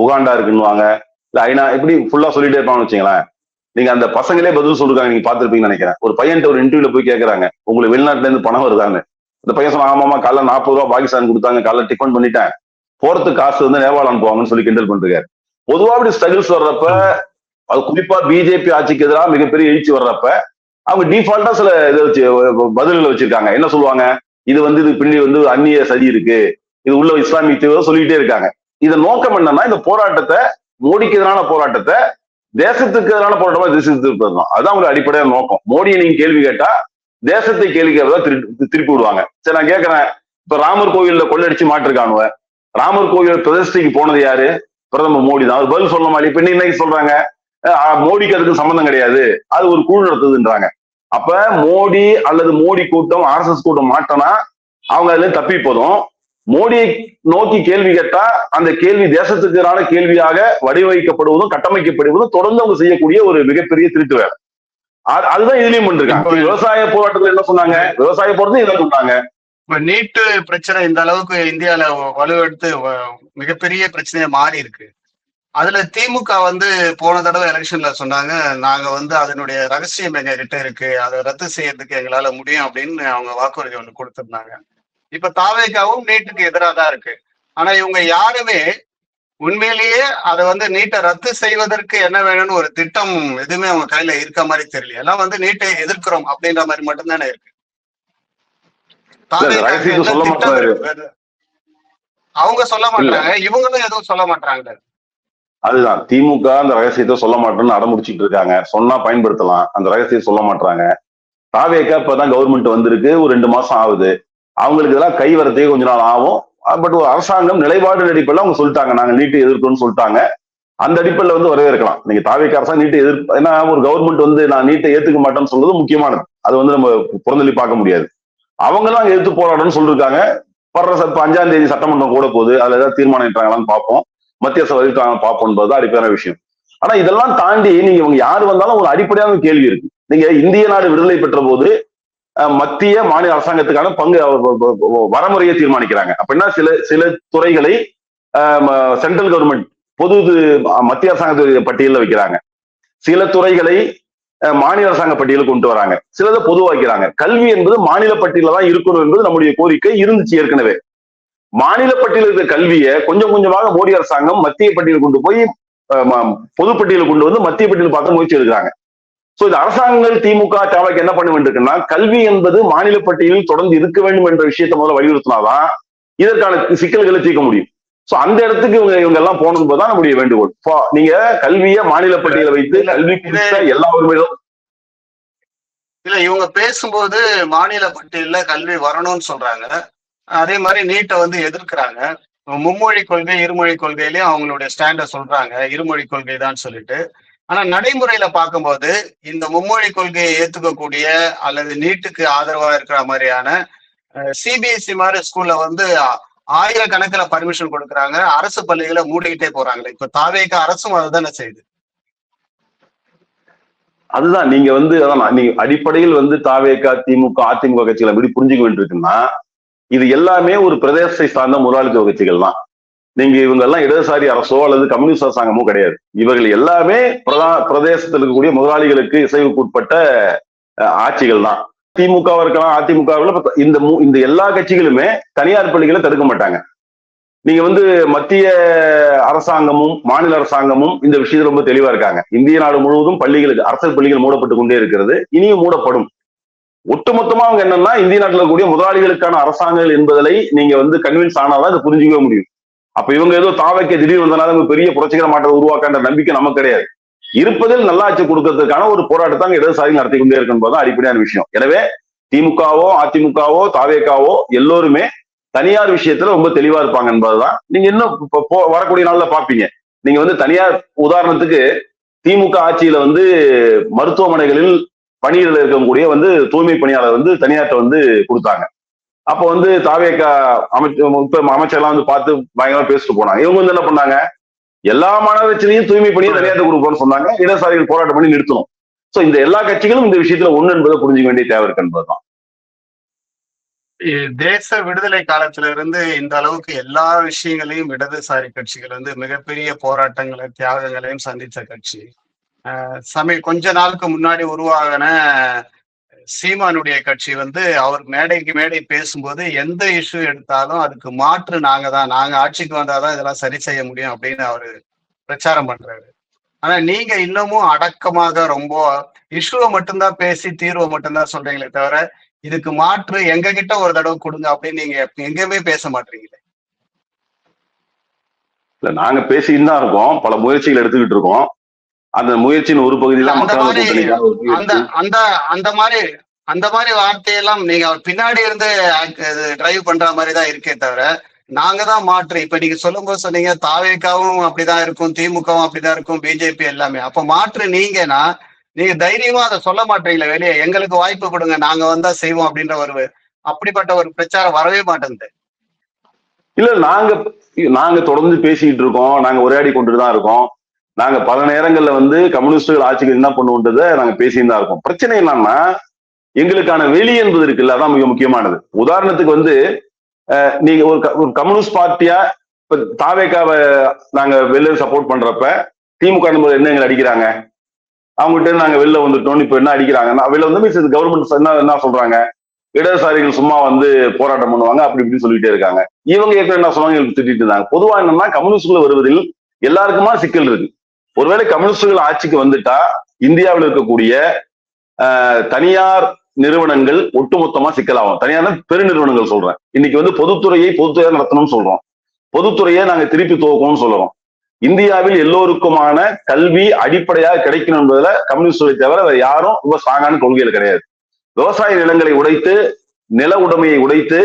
உகாண்டா இருக்குன்னுவாங்க, இல்ல ஐநா, இப்படி ஃபுல்லா சொல்லிட்டே இருப்பாங்கன்னு வச்சுங்களேன். நீங்க அந்த பசங்களே பதில் சொல்றாங்க, நீங்க பாத்துருப்பீங்கன்னு நினைக்கிறேன். ஒரு பையன்ட்ட ஒரு இன்டர்வியூல போய் கேட்கறாங்க, உங்களுக்கு வெளிநாட்டுல இருந்து பணம் வருதான்னு. அந்த பையன் சொன்னா, ஆமாமா காலைல 40 ரூபா பாகிஸ்தான் கொடுத்தாங்க, காலைல டிஃபன் பண்ணிட்டேன், போறதுக்கு காசு வந்து நேபாள் அனுப்புவாங்கன்னு சொல்லி கிண்டல் பண்றாரு. பொதுவா அப்படி ஸ்ட்ரகிள்ஸ் வர்றப்ப, அது குறிப்பா பிஜேபி ஆட்சிக்கு எதிராக மிகப்பெரிய எழுச்சி வர்றப்ப அவங்க டிஃபால்ட்டா சில இதை வச்சு பதில்களை வச்சிருக்காங்க. என்ன சொல்லுவாங்க, இது வந்து இது பின்னாடி வந்து அந்நிய சதி இருக்கு, இது உள்ள இஸ்லாமிய தீவிர சொல்லிட்டே இருக்காங்க. இதன் நோக்கம் என்னன்னா, இந்த போராட்டத்தை, மோடிக்கு எதிரான போராட்டத்தை தேசத்துக்கு எதிரான போராட்டமா திசை திருப்பது. அதுதான் அவங்களுக்கு அடிப்படையான நோக்கம். மோடியை நீங்க கேள்வி கேட்டா தேசத்தை கேள்வி கேட்கறதா திருப்பி விடுவாங்க. சரி, நான் கேட்கறேன், இப்ப ராமர் கோவில்ல கொள்ளடிச்சு மாட்டிருக்கானுவ, ராமர் கோவில் பிரதிஷ்டைக்கு போனது யாரு? பிரதமர் மோடி தான். அது பதில் சொல்ல மாதிரி. இப்ப இன்னைக்கு சொல்றாங்க மோடிக்கு அதுக்கு சம்பந்தம் கிடையாது, அது ஒரு குழு நடத்துதுன்றாங்க. அப்ப மோடி அல்லது மோடி கூட்டம் RSS கூட்டம் மாட்டனா அவங்க அதுல தப்பி போதும். மோடியை நோக்கி கேள்வி கேட்டா அந்த கேள்வி தேசத்துக்கு எதிரான கேள்வியாக வடிவமைக்கப்படுவதும் கட்டமைக்கப்படுவதும் தொடர்ந்து அவங்க செய்யக்கூடிய ஒரு மிகப்பெரிய திருட்டு வேலை. அதுதான் இதுலயும் பண்றாங்க. விவசாய போராட்டத்துல என்ன சொன்னாங்க, விவசாய போராட்டத்துல என்ன சொன்னாங்க, இப்ப நீட்டு பிரச்சனை இந்த அளவுக்கு இந்தியால வலுவெடுத்து மிகப்பெரிய பிரச்சனையா மாறி இருக்கு. அதுல திமுக வந்து போன தடவை எலெக்ஷன்ல சொன்னாங்க, நாங்க வந்து அதனுடைய ரகசியம் எங்ககிட்ட இருக்கு, அதை ரத்து செய்யறதுக்கு எங்களால முடியும் அப்படின்னு அவங்க வாக்குறுதி ஒண்ணு கொடுத்திருந்தாங்க. இப்ப தாவேகாவும் நீட்டுக்கு எதிராக தான் இருக்கு. ஆனா இவங்க யாருமே உண்மையிலேயே அதை வந்து நீட்டை ரத்து செய்வதற்கு என்ன வேணும்னு ஒரு திட்டம் எதுவுமே அவங்க கையில இருக்க மாதிரி தெரியல. எல்லாம் வந்து நீட்டை எதிர்க்கிறோம் அப்படின்ற மாதிரி மட்டும்தானே இருக்கு. அவங்க சொல்ல மாட்டாங்க, இவங்களும் எதுவும் சொல்ல மாட்டாங்க. அதுதான் திமுக அந்த ரகசியத்தை சொல்ல மாட்டோம்னு அடமுடிச்சிட்டு இருக்காங்க. சொன்னா பயன்படுத்தலாம், அந்த ரகசியத்தை சொல்ல மாட்டாங்க. தாவேகா இப்பதான் கவர்மெண்ட் வந்திருக்கு, ஒரு 2 மாசம் ஆகுது. அவங்களுக்கு இதெல்லாம் கை வரத்தே கொஞ்ச நாள் ஆகும். பட் ஒரு அரசாங்கம் நிலைப்பாடு அடிப்படையில் அவங்க சொல்லிட்டாங்க, நாங்க நீட்டை எதிர்க்கணும்னு சொல்லிட்டாங்க. அந்த அடிப்படையில் வந்து வரவேற்கலாம். நீங்க தாவேகா அரசாங்கம் நீட்டை எதிர்ப்பு, ஏன்னா ஒரு கவர்மெண்ட் வந்து நான் நீட்டை ஏத்துக்க மாட்டேன்னு சொல்றது முக்கியமானது. அது வந்து நம்ம புறந்தள்ளி பார்க்க முடியாது. அவங்களும் அங்க எதிர்த்து போராடணும்னு சொல்லிருக்காங்க. வர்ற 5ஆம் தேதி சட்டமன்றம் கூட போகுது, அதுல ஏதாவது தீர்மானம் ஏற்றாங்களான்னு பார்ப்போம், மத்திய அரசு வகிட்டாங்க பார்ப்போம்ன்றதுதான் அடிப்படையான விஷயம். ஆனா இதெல்லாம் தாண்டி நீங்க இவங்க யாரு வந்தாலும் ஒரு அடிப்படையான கேள்வி இருக்கு. நீங்க இந்திய நாடு விடுதலை பெற்ற போது மத்திய மாநில அரசாங்கத்துக்கான பங்கு வரமுறையை தீர்மானிக்கிறாங்க. அப்படின்னா சில துறைகளை சென்ட்ரல் கவர்மெண்ட் பொது மத்திய அரசாங்கத்துடைய பட்டியலில் வைக்கிறாங்க, சில துறைகளை மாநில அரசாங்க பட்டியலுக்கு கொண்டு வராங்க, சிலதை பொதுவாக்கிறாங்க. கல்வி என்பது மாநில பட்டியல தான் இருக்கணும் என்பது நம்முடைய கோரிக்கை இருந்துச்சு ஏற்கனவே. மாநில பட்டியல் இருக்கிற கல்வியை கொஞ்சம் கொஞ்சமாக மோடி அரசாங்கம் மத்திய பட்டியல் கொண்டு போய் பொதுப்பட்டியல் கொண்டு வந்து மத்திய பட்டியல் பார்க்க முயற்சி எடுக்கிறாங்க. சோ இந்த அரசாங்கங்கள் திமுக தாவேகா என்ன பண்ண வேண்டியிருக்குன்னா, கல்வி என்பது மாநில பட்டியலில் தொடர்ந்து இருக்க வேண்டும் என்ற விஷயத்தை முதல்ல வலியுறுத்தினாதான் இதற்கான சிக்கல்களை தீர்க்க முடியும். சோ அந்த இடத்துக்கு இவங்க எல்லாம் போகணும் போதுதான் நம்முடைய வேண்டுகோள். நீங்க கல்வியை மாநில பட்டியலை வைத்து கல்வி குறித்த எல்லா உரிமைகளும் இல்ல, இவங்க பேசும்போது மாநில பட்டியல்ல கல்வி வரணும்னு சொல்றாங்க, அதே மாதிரி நீட்டை வந்து எதிர்க்கிறாங்க. மும்மொழி கொள்கை இருமொழி கொள்கையிலயும் அவங்களுடைய ஸ்டாண்ட சொல்றாங்க, இருமொழி கொள்கை தான் சொல்லிட்டு. ஆனா நடைமுறையில பார்க்கும்போது இந்த மும்மொழி கொள்கையை ஏத்துக்கக்கூடிய அல்லது நீட்டுக்கு ஆதரவா இருக்கிற மாதிரியான CBSE மாதிரி ஸ்கூல்ல வந்து ஆயிரக்கணக்கில் பர்மிஷன் கொடுக்குறாங்க, அரசு பள்ளிகளை மூடிக்கிட்டே போறாங்களே. இப்ப தாவேகா அரசும் அதுதானே செய்யுது. அதுதான் நீங்க வந்து அதான் நீங்க அடிப்படையில் வந்து தாவேகா திமுக அதிமுக கட்சிகளை எப்படி புரிஞ்சுக்க வேண்டியிருக்குன்னா, இது எல்லாமே ஒரு பிரதேசத்தை சார்ந்த முதலாளித்துவ கட்சிகள் தான். நீங்க இவங்க எல்லாம் இடதுசாரி அரசோ அல்லது கம்யூனிஸ்ட் அரசாங்கமோ கிடையாது. இவர்கள் எல்லாமே பிரதேசத்தில் இருக்கக்கூடிய முதலாளிகளுக்கு இசைவுக்கு உட்பட்ட ஆட்சிகள் தான். திமுக இருக்கலாம், அதிமுக இந்த எல்லா கட்சிகளுமே தனியார் பள்ளிகளை தடுக்க மாட்டாங்க. நீங்க வந்து மத்திய அரசாங்கமும் மாநில அரசாங்கமும் இந்த விஷயத்துல ரொம்ப தெளிவா இருக்காங்க. இந்திய நாடு முழுவதும் பள்ளிகளுக்கு அரசு பள்ளிகள் மூடப்பட்டு கொண்டே இருக்கிறது, இனியும் மூடப்படும். ஒட்டுமொத்தமா அவங்க என்னன்னா, இந்திய நாட்டில் இருக்கக்கூடிய முதலாளிகளுக்கான அரசாங்கங்கள் என்பதை நீங்க வந்து கன்வின்ஸ் ஆனாதான் இதை புரிஞ்சுக்கவே முடியும். அப்ப இவங்க ஏதோ தாவேகா திடீர் வந்தனால பெரிய புரட்சிகர மாற்றத்தை உருவாக்கான்ற நம்பிக்கை நமக்கு கிடையாது. இருப்பதில் நல்லாட்சி கொடுக்கறதுக்கான ஒரு போராட்டத்தை இடதுசாரி நடத்தி கொண்டே இருக்கும்போது அடிப்படையான விஷயம். எனவே திமுகவோ அதிமுகவோ தாவேகாவோ எல்லோருமே தனியார் விஷயத்துல ரொம்ப தெளிவா இருப்பாங்க என்பதுதான் நீங்க இன்னும் வரக்கூடிய நாள்ல பாப்பீங்க. நீங்க வந்து தனியார் உதாரணத்துக்கு திமுக ஆட்சியில வந்து மருத்துவமனைகளில் பணியில இருக்கக்கூடிய வந்து தூய்மை பணியாளர் வந்து தனியார்ட்ட வந்து கொடுத்தாங்க. அப்ப வந்து தாவேகா அமைச்சர்லாம் வந்து பார்த்து பயங்கரமா பேசிட்டு போனாங்க. இவங்க வந்து என்ன பண்ணாங்க, எல்லா மாநகராட்சியிலையும் தூய்மை பணியை தனியார் கொடுப்போம்னு சொன்னாங்க. இடதுசாரிகள் போராட்டம் பண்ணி நிறுத்தணும். சோ இந்த எல்லா கட்சிகளும் இந்த விஷயத்துல ஒண்ணு என்பதை புரிஞ்சுக்க வேண்டிய தேவை இருக்கு என்பதுதான். தேச விடுதலை காலத்துல இருந்து இந்த அளவுக்கு எல்லா விஷயங்களையும் இடதுசாரி கட்சிகள் வந்து மிகப்பெரிய போராட்டங்களை தியாகங்களையும் சந்தித்த கட்சி. கொஞ்ச நாளுக்கு முன்னாடி உருவாகின சீமானுடைய கட்சி வந்து அவர் மேடைக்கு மேடை பேசும்போது எந்த இஷ்யூ எடுத்தாலும் அதுக்கு மாற்று நாங்க ஆட்சிக்கு வந்தாதான் இதெல்லாம் சரி செய்ய முடியும் அப்படின்னு அவரு பிரச்சாரம் பண்றாரு. ஆனா நீங்க இன்னமும் அடக்கமாக ரொம்ப இஷ்யூவை மட்டும்தான் பேசி தீர்வை மட்டும்தான் சொல்றீங்களே தவிர இதுக்கு மாற்று எங்க கிட்ட ஒரு தடவை கொடுங்க அப்படின்னு நீங்க எங்கேயுமே பேச மாட்டீங்களே. இல்ல, நாங்க பேசிட்டு தான் இருக்கோம், பல முயற்சிகள் எடுத்துக்கிட்டு இருக்கோம். அந்த முயற்சியின் ஒரு பகுதி தான் அந்த மாதிரி வார்த்தையெல்லாம் நீங்க பின்னாடி இருந்து டிரைவ் பண்ற மாதிரி தான் இருக்கே தவிர நாங்க தான் மாற்று. இப்ப நீங்க சொல்லும் போது சொன்னீங்க தாவேகாவும் அப்படிதான் இருக்கும், திமுகவும் அப்படிதான் இருக்கும், பிஜேபி எல்லாமே. அப்ப மாற்று நீங்கன்னா நீங்க தைரியமா அதை சொல்ல மாட்டீங்களா வெளியே, எங்களுக்கு வாய்ப்பு கொடுங்க நாங்க வந்தா செய்வோம் அப்படின்ற அப்படிப்பட்ட ஒரு பிரச்சாரம் வரவே மாட்டேங்குது. இல்ல, நாங்க தொடர்ந்து பேசிக்கிட்டு இருக்கோம், நாங்க உரையாடி கொண்டுட்டு தான் இருக்கோம். நாங்க பல நேரங்கள்ல வந்து கம்யூனிஸ்டுகள் ஆட்சிக்கு என்ன பண்ணுவோன்றதை நாங்க பேசிட்டு தான் இருக்கோம். பிரச்சனை என்னன்னா எங்களுக்கான வெளி என்பது இருக்குல்ல, அதான் மிக முக்கியமானது. உதாரணத்துக்கு வந்து நீங்க ஒரு கம்யூனிஸ்ட் பார்ட்டியா இப்ப தாவேகாவை நாங்க வெளில சப்போர்ட் பண்றப்ப திமுக என்ன எங்களை அடிக்கிறாங்க, அவங்ககிட்ட நாங்க வெளில வந்துட்டோம், இப்ப என்ன அடிக்கிறாங்க வெளில வந்து கவர்மெண்ட் என்ன சொல்றாங்க, இடதுசாரிகள் சும்மா வந்து போராட்டம் பண்ணுவாங்க அப்படி இப்படின்னு சொல்லிட்டே இருக்காங்க. இவங்க ஏற்கனவே என்ன சொன்னாங்க, எங்களுக்கு திட்டிட்டு இருந்தாங்க. பொதுவா என்னன்னா கம்யூனிஸ்டுகள் வருவதில் எல்லாருக்குமா சிக்கல் இருக்கு. ஒருவேளை கம்யூனிஸ்டுகள் ஆட்சிக்கு வந்துட்டா இந்தியாவில் இருக்கக்கூடிய தனியார் நிறுவனங்கள் ஒட்டுமொத்தமா சிக்கலாகும். தனியார் பெருநிறுவனங்கள் சொல்றேன். இன்னைக்கு வந்து பொதுத்துறையை நடத்தணும்னு சொல்றோம், பொதுத்துறையை நாங்க திருப்பி துவக்கணும்னு சொல்றோம். இந்தியாவில் எல்லோருக்குமான கல்வி அடிப்படையாக கிடைக்கணும் என்பதுல கம்யூனிஸ்டுகளை தவிர வேற யாரும் ரொம்ப ஸ்ட்ராங்கான கொள்கைகள் கிடையாது. விவசாய நிலங்களை உடைத்து, நில உடைமையை உடைத்து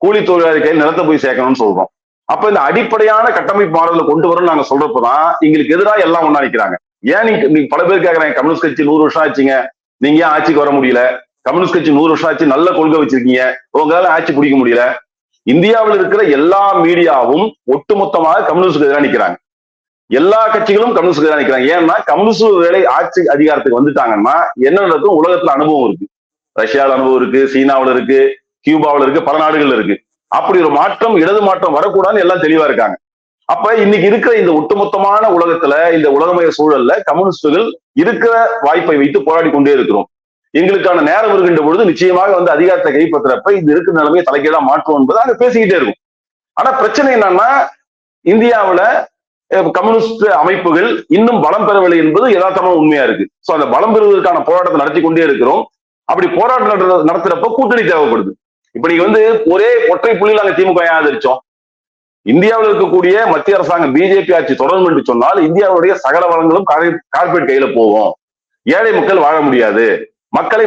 கூலி தொழிலாளி கையில் நிலத்தை போய் சேர்க்கணும்னு சொல்றோம். அப்ப இந்த அடிப்படையான கட்டமைப்பு மாடல கொண்டு வரும் நாங்க சொல்றப்பதான் எங்களுக்கு எதிராக எல்லாம் ஒண்ணா நிக்கிறாங்க. ஏன் நீங்க பல பேர் கேட்கறாங்க, கம்யூனிஸ்ட் கட்சி 100 வருஷம் ஆச்சுங்க, நீங்க ஏன் ஆட்சிக்கு வர முடியல? கம்யூனிஸ்ட் கட்சி 100 வருஷம் ஆச்சு, நல்ல கொள்கை வச்சிருக்கீங்க, உங்களால ஆட்சி பிடிக்க முடியல. இந்தியாவில் இருக்கிற எல்லா மீடியாவும் ஒட்டுமொத்தமாக கம்யூனிஸ்டுக்கு எதிராக நிக்கிறாங்க. எல்லா கட்சிகளும் கம்யூனிஸ்டுக்கு எதிராக நிக்கிறாங்க. ஏன்னா கம்யூனிஸ்ட் வேலை ஆட்சி அதிகாரத்துக்கு வந்துட்டாங்கன்னா என்ன நடக்கும், உலகத்துல அனுபவம் இருக்கு. ரஷ்யாவில் அனுபவம் இருக்கு, சீனாவில் இருக்கு, கியூபாவில் இருக்கு, பல நாடுகள்ல இருக்கு. அப்படி ஒரு மாற்றம், இடது மாற்றம் வரக்கூடாதுன்னு எல்லாம் தெளிவா இருக்காங்க. அப்ப இன்னைக்கு இருக்கிற இந்த ஒட்டுமொத்தமான உலகத்துல, இந்த உலகமய சூழல்ல கம்யூனிஸ்டுகள் இருக்கிற வாய்ப்பை வைத்து போராடி கொண்டே இருக்கிறோம். எங்களுக்கான நேரம் இருக்கின்ற பொழுது நிச்சயமாக வந்து அதிகாரத்தை கைப்பற்றுறப்ப இது இருக்கிற நிலைமையை தலைக்கீழா மாற்றுவோம் என்பதை அங்க பேசிக்கிட்டே இருக்கும். ஆனா பிரச்சனை என்னன்னா இந்தியாவுல கம்யூனிஸ்ட் அமைப்புகள் இன்னும் பலம் பெறவில்லை என்பது யதார்த்தமான உண்மையா இருக்கு. சோ அந்த பலம் பெறுவதற்கான போராட்டத்தை நடத்தி கொண்டே இருக்கிறோம். அப்படி போராட்டம் நடத்துறப்ப கூட்டணி தேவைப்படுது. இப்ப நீங்க வந்து ஒரே ஒற்றை புள்ளியில் நாங்க திமுக ஆதரிச்சோம். இந்தியாவில் இருக்கக்கூடிய மத்திய அரசாங்கம் பிஜேபி ஆட்சி தொடரும் என்று சொன்னால் இந்தியாவுடைய சகல வளங்களும் கார்பரேட் கையில போவோம். ஏழை மக்கள் வாழ முடியாது, மக்களை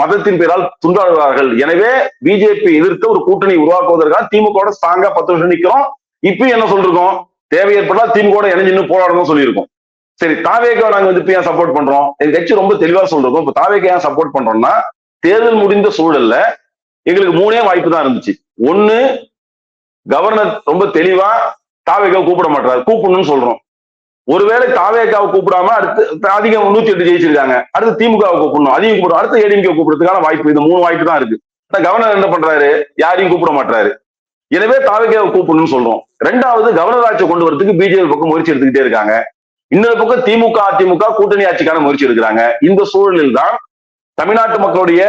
மதத்தின் பெயரால் துண்டாடுவார்கள். எனவே பிஜேபி எதிர்த்து ஒரு கூட்டணி உருவாக்குவதற்காக திமுக ஸ்ட்ராங்கா 10 வருஷம் நிக்கிறோம். இப்பயும் என்ன சொல்றோம், தேவை ஏற்பட்டால் திமுக இணைஞ்சு போராடணும் சொல்லியிருக்கோம். சரி, தாவேகா நாங்க வந்து இப்ப ஏன் சப்போர்ட் பண்றோம்? எங்க கட்சி ரொம்ப தெளிவா சொல்றோம். இப்ப தாவேகா ஏன் சப்போர்ட் பண்றோம்னா, தேர்தல் முடிந்த சூழல்ல எங்களுக்கு 3 வாய்ப்பு தான் இருந்துச்சு. ஒண்ணு, கவர்னர் ரொம்ப தெளிவா தாவேகாவை கூப்பிட மாட்டாரு, கூப்பிடணும்னு சொல்றோம். ஒருவேளை தாவேகாவை கூப்பிடாம அடுத்து அதிகம் 108 ஜெயிச்சிருக்காங்க, அடுத்து திமுகவை கூப்பிடணும், அதையும் கூப்பிடும், அடுத்து ஏடிஎம்கே கூப்பிடுறதுக்கான வாய்ப்பு. இந்த 3 வாய்ப்பு தான் இருக்கு. கவர்னர் என்ன பண்றாரு, யாரையும் கூப்பிட மாட்டாரு. எனவே தாவேகாவை கூப்பிடணும்னு சொல்றோம். 2வது, கவர்னர் ஆட்சியை கொண்டு வரதுக்கு பிஜேபி பக்கம் முயற்சி எடுத்துக்கிட்டே இருக்காங்க. இன்னொரு பக்கம் திமுக அதிமுக கூட்டணி ஆட்சிக்கான முயற்சி எடுக்கிறாங்க. இந்த சூழலில் தான் தமிழ்நாட்டு மக்களுடைய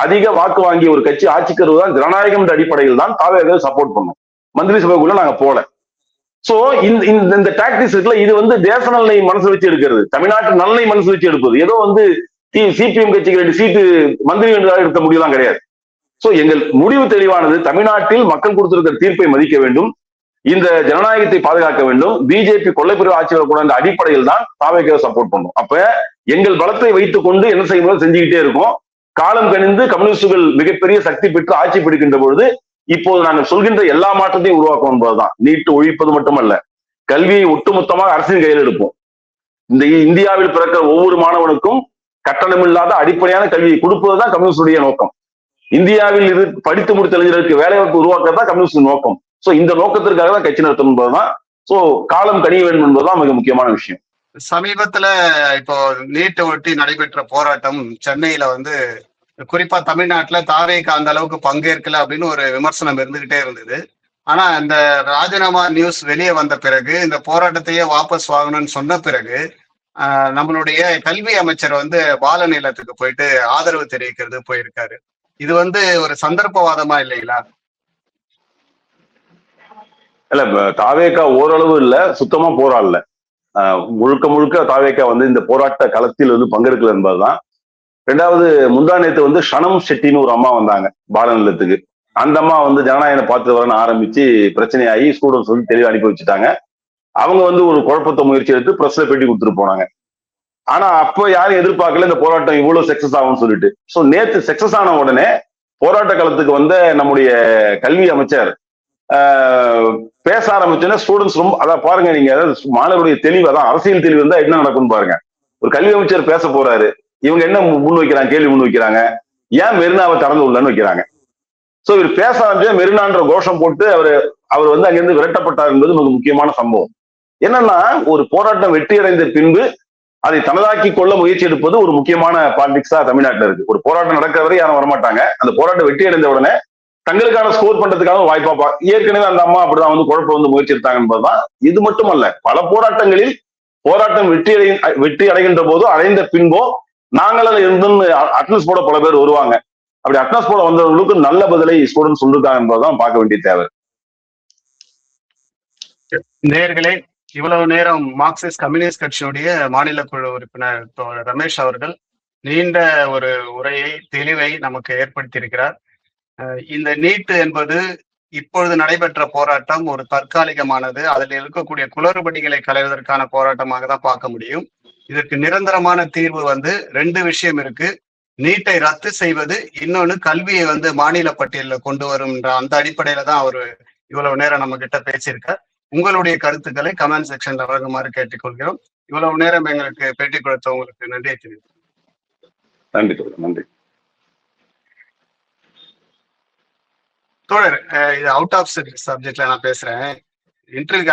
அதிக வாக்கு வாங்கிய ஒரு கட்சி ஆட்சிக்கு வருவதுதான் ஜனநாயகம் என்ற அடிப்படையில் தான் தாவேகாவை சப்போர்ட் பண்ணும். மந்திரி சபைக்குள்ள நாங்க போல. சோ இந்த டாக்டிக்ஸ் இருக்குல்ல, இது வந்து தேச நலனை மனசு வச்சு எடுக்கிறது, தமிழ்நாட்டு நலனை மனசு வச்சு எடுப்பது. ஏதோ வந்து சிபிஎம் கட்சிக்கு 2 சீட்டு மந்திரி என்றால் எடுத்த முடிவுலாம் கிடையாது. சோ எங்கள் முடிவு தெளிவானது, தமிழ்நாட்டில் மக்கள் கொடுத்திருக்கிற தீர்ப்பை மதிக்க வேண்டும், இந்த ஜனநாயகத்தை பாதுகாக்க வேண்டும், பிஜேபி கொள்ளைப்பிரிவு ஆட்சி வரக்கூடாது அடிப்படையில் தான் தாவேகாவை சப்போர்ட் பண்ணும். அப்ப எங்கள் பலத்தை வைத்துக் கொண்டு என்ன செய்யணும் செஞ்சுக்கிட்டே இருக்கும். காலம் கணிந்து கம்யூனிஸ்டுகள் மிகப்பெரிய சக்தி பெற்று ஆட்சி பிடிக்கின்ற பொழுது இப்போது நாங்கள் சொல்கின்ற எல்லா மாற்றத்தையும் உருவாக்கும் என்பதுதான். நீட்டு ஒழிப்பது மட்டுமல்ல, கல்வியை ஒட்டுமொத்தமாக அரசின் கையில் எடுப்போம். இந்த இந்தியாவில் பிறக்கிற ஒவ்வொரு மாணவனுக்கும் கட்டணமில்லாத அடிப்படையான கல்வியை கொடுப்பதுதான் கம்யூனிஸ்டுடைய நோக்கம். இந்தியாவில் படித்து முடித்த இளைஞர்களுக்கு வேலைவாய்ப்பு உருவாக்குறதுதான் கம்யூனிஸ்ட் நோக்கம். சோ இந்த நோக்கத்திற்காக தான் கட்சி நடத்தும் என்பதுதான் சோ காலம் கனிய வேண்டும் என்பதுதான் மிக முக்கியமான விஷயம். சமீபத்துல இப்போ நீட்டை ஒட்டி நடைபெற்ற போராட்டம் சென்னையில வந்து குறிப்பா தமிழ்நாட்டுல தாவேக அந்த அளவுக்கு பங்கேற்கல அப்படின்னு ஒரு விமர்சனம் இருந்துகிட்டே இருந்தது. ஆனா இந்த ராஜினாமா நியூஸ் வெளியே வந்த பிறகு இந்த போராட்டத்தையே வாபஸ் வாங்கணும்னு சொன்ன பிறகு நம்மளுடைய கல்வி அமைச்சர் வந்து பாலன் இல்லத்துக்கு போயிட்டு ஆதரவு தெரிவிக்கிறது போயிருக்காரு. இது வந்து ஒரு சந்தர்ப்பவாதமா இல்லைங்களா? இல்ல தாவேகா ஓரளவு இல்ல, சுத்தமா போராடல. முழுக்க முழுக்க தாவேகா வந்து இந்த போராட்ட களத்தில் வந்து பங்கெடுக்கல என்பதுதான். ரெண்டாவது முந்தா நேத்து வந்து ஷனம் ஷெட்டின்னு ஒரு அம்மா வந்தாங்க பாலன் இல்லத்துக்கு. அந்த அம்மா வந்து ஜனநாயகனை பார்த்து வரன்னு ஆரம்பிச்சு பிரச்சனையாகி ஸ்டூடெண்ட்ஸ் வந்து தெளிவா அனுப்பி வச்சுட்டாங்க. அவங்க வந்து ஒரு குழப்பத்தை முயற்சி எடுத்து பிரஸ்ல பேட்டி கொடுத்துட்டு போனாங்க. ஆனா அப்ப யாரும் எதிர்பார்க்கல இந்த போராட்டம் இவ்வளவு சக்சஸ் ஆகும்னு சொல்லிட்டு. சோ நேத்து சக்சஸ் ஆன உடனே போராட்ட களத்துக்கு வந்த நம்முடைய கல்வி அமைச்சர் பேச ஆரம்பிச்சோன்னா ஸ்டூடெண்ட்ஸ் ரொம்ப அதான் பாருங்க, நீங்க மாணவருடைய தெளிவு, அதான் அரசியல் தெளிவு இருந்தா என்ன நடக்கும்னு பாருங்க. ஒரு கல்வி அமைச்சர் பேச போறாரு, இவங்க என்ன முன் வைக்கிறாங்க, கேள்வி முன் வைக்கிறாங்க, ஏன் மெரினாவை திறந்து உள்ளன்னு வைக்கிறாங்க. சோ இவர் பேச ஆரம்பிச்சு மெரினான்ற கோஷம் போட்டு அவர் வந்து அங்கிருந்து விரட்டப்பட்டார் என்பது மிக முக்கியமான சம்பவம். என்னன்னா ஒரு போராட்டம் வெற்றி அடைந்த பின்பு அதை தனதாக்கி கொள்ள முயற்சி எடுப்பது ஒரு முக்கியமான பாலிடிக்ஸா தமிழ்நாட்டில் இருக்கு. ஒரு போராட்டம் நடக்கிற வரை யாரும் வரமாட்டாங்க. அந்த போராட்டம் வெற்றி அடைந்த உடனே தங்களுக்கான ஸ்கோர் பண்றதுக்காக வாய்ப்பா ஏற்கனவே அந்த அம்மா அப்படிதான் வந்து குழப்பம் வந்து முயற்சி எடுத்தாங்க என்பதுதான். இது மட்டுமல்ல, பல போராட்டங்களில் போராட்டம் வெற்றி அடைகின்ற போதோ அடைந்த பின்போ நாங்களும் இருந்து அட்னஸ் போட பல பேர் வருவாங்க. அப்படி அட்னஸ் போட வந்தவர்களுக்கு நல்ல பதிலை ஸ்டூடெண்ட்ஸ் சொல்லிருக்காங்க என்பதுதான் பார்க்க வேண்டிய தேவை. நேயர்களே, இவ்வளவு நேரம் மார்க்சிஸ்ட் கம்யூனிஸ்ட் கட்சியுடைய மாநில குழு உறுப்பினர் ரமேஷ் அவர்கள் நீண்ட ஒரு உரையை தெளிவை நமக்கு ஏற்படுத்தி இருக்கிறார். இந்த நீட் என்பது இப்பொழுது நடைபெற்ற போராட்டம் ஒரு தற்காலிகமானது. அதில் இருக்கக்கூடிய குளறுபடிகளை களைவதற்கான போராட்டமாக தான் பார்க்க முடியும். இதற்கு நிரந்தரமான தீர்வு வந்து 2 விஷயம் இருக்கு. நீட்டை ரத்து செய்வது, இன்னொன்னு கல்வியை வந்து மாநில பட்டியலில் கொண்டு வரும்ன்ற அந்த அடிப்படையில தான் அவர் இவ்வளவு நேரம் நம்ம கிட்ட பேசியிருக்கார். உங்களுடைய கருத்துக்களை கமெண்ட் செக்ஷன்ல வழங்குமாறு கேட்டுக்கொள்கிறோம். இவ்வளவு நேரம் எங்களுக்கு பேட்டி கொடுத்த உங்களுக்கு நன்றி தெரிவிக்கிறேன். நன்றி நன்றி தோழர். இது அவுட் ஆஃப் சப்ஜெக்ட்ல நான் பேசுறேன். இன்டர்வியூ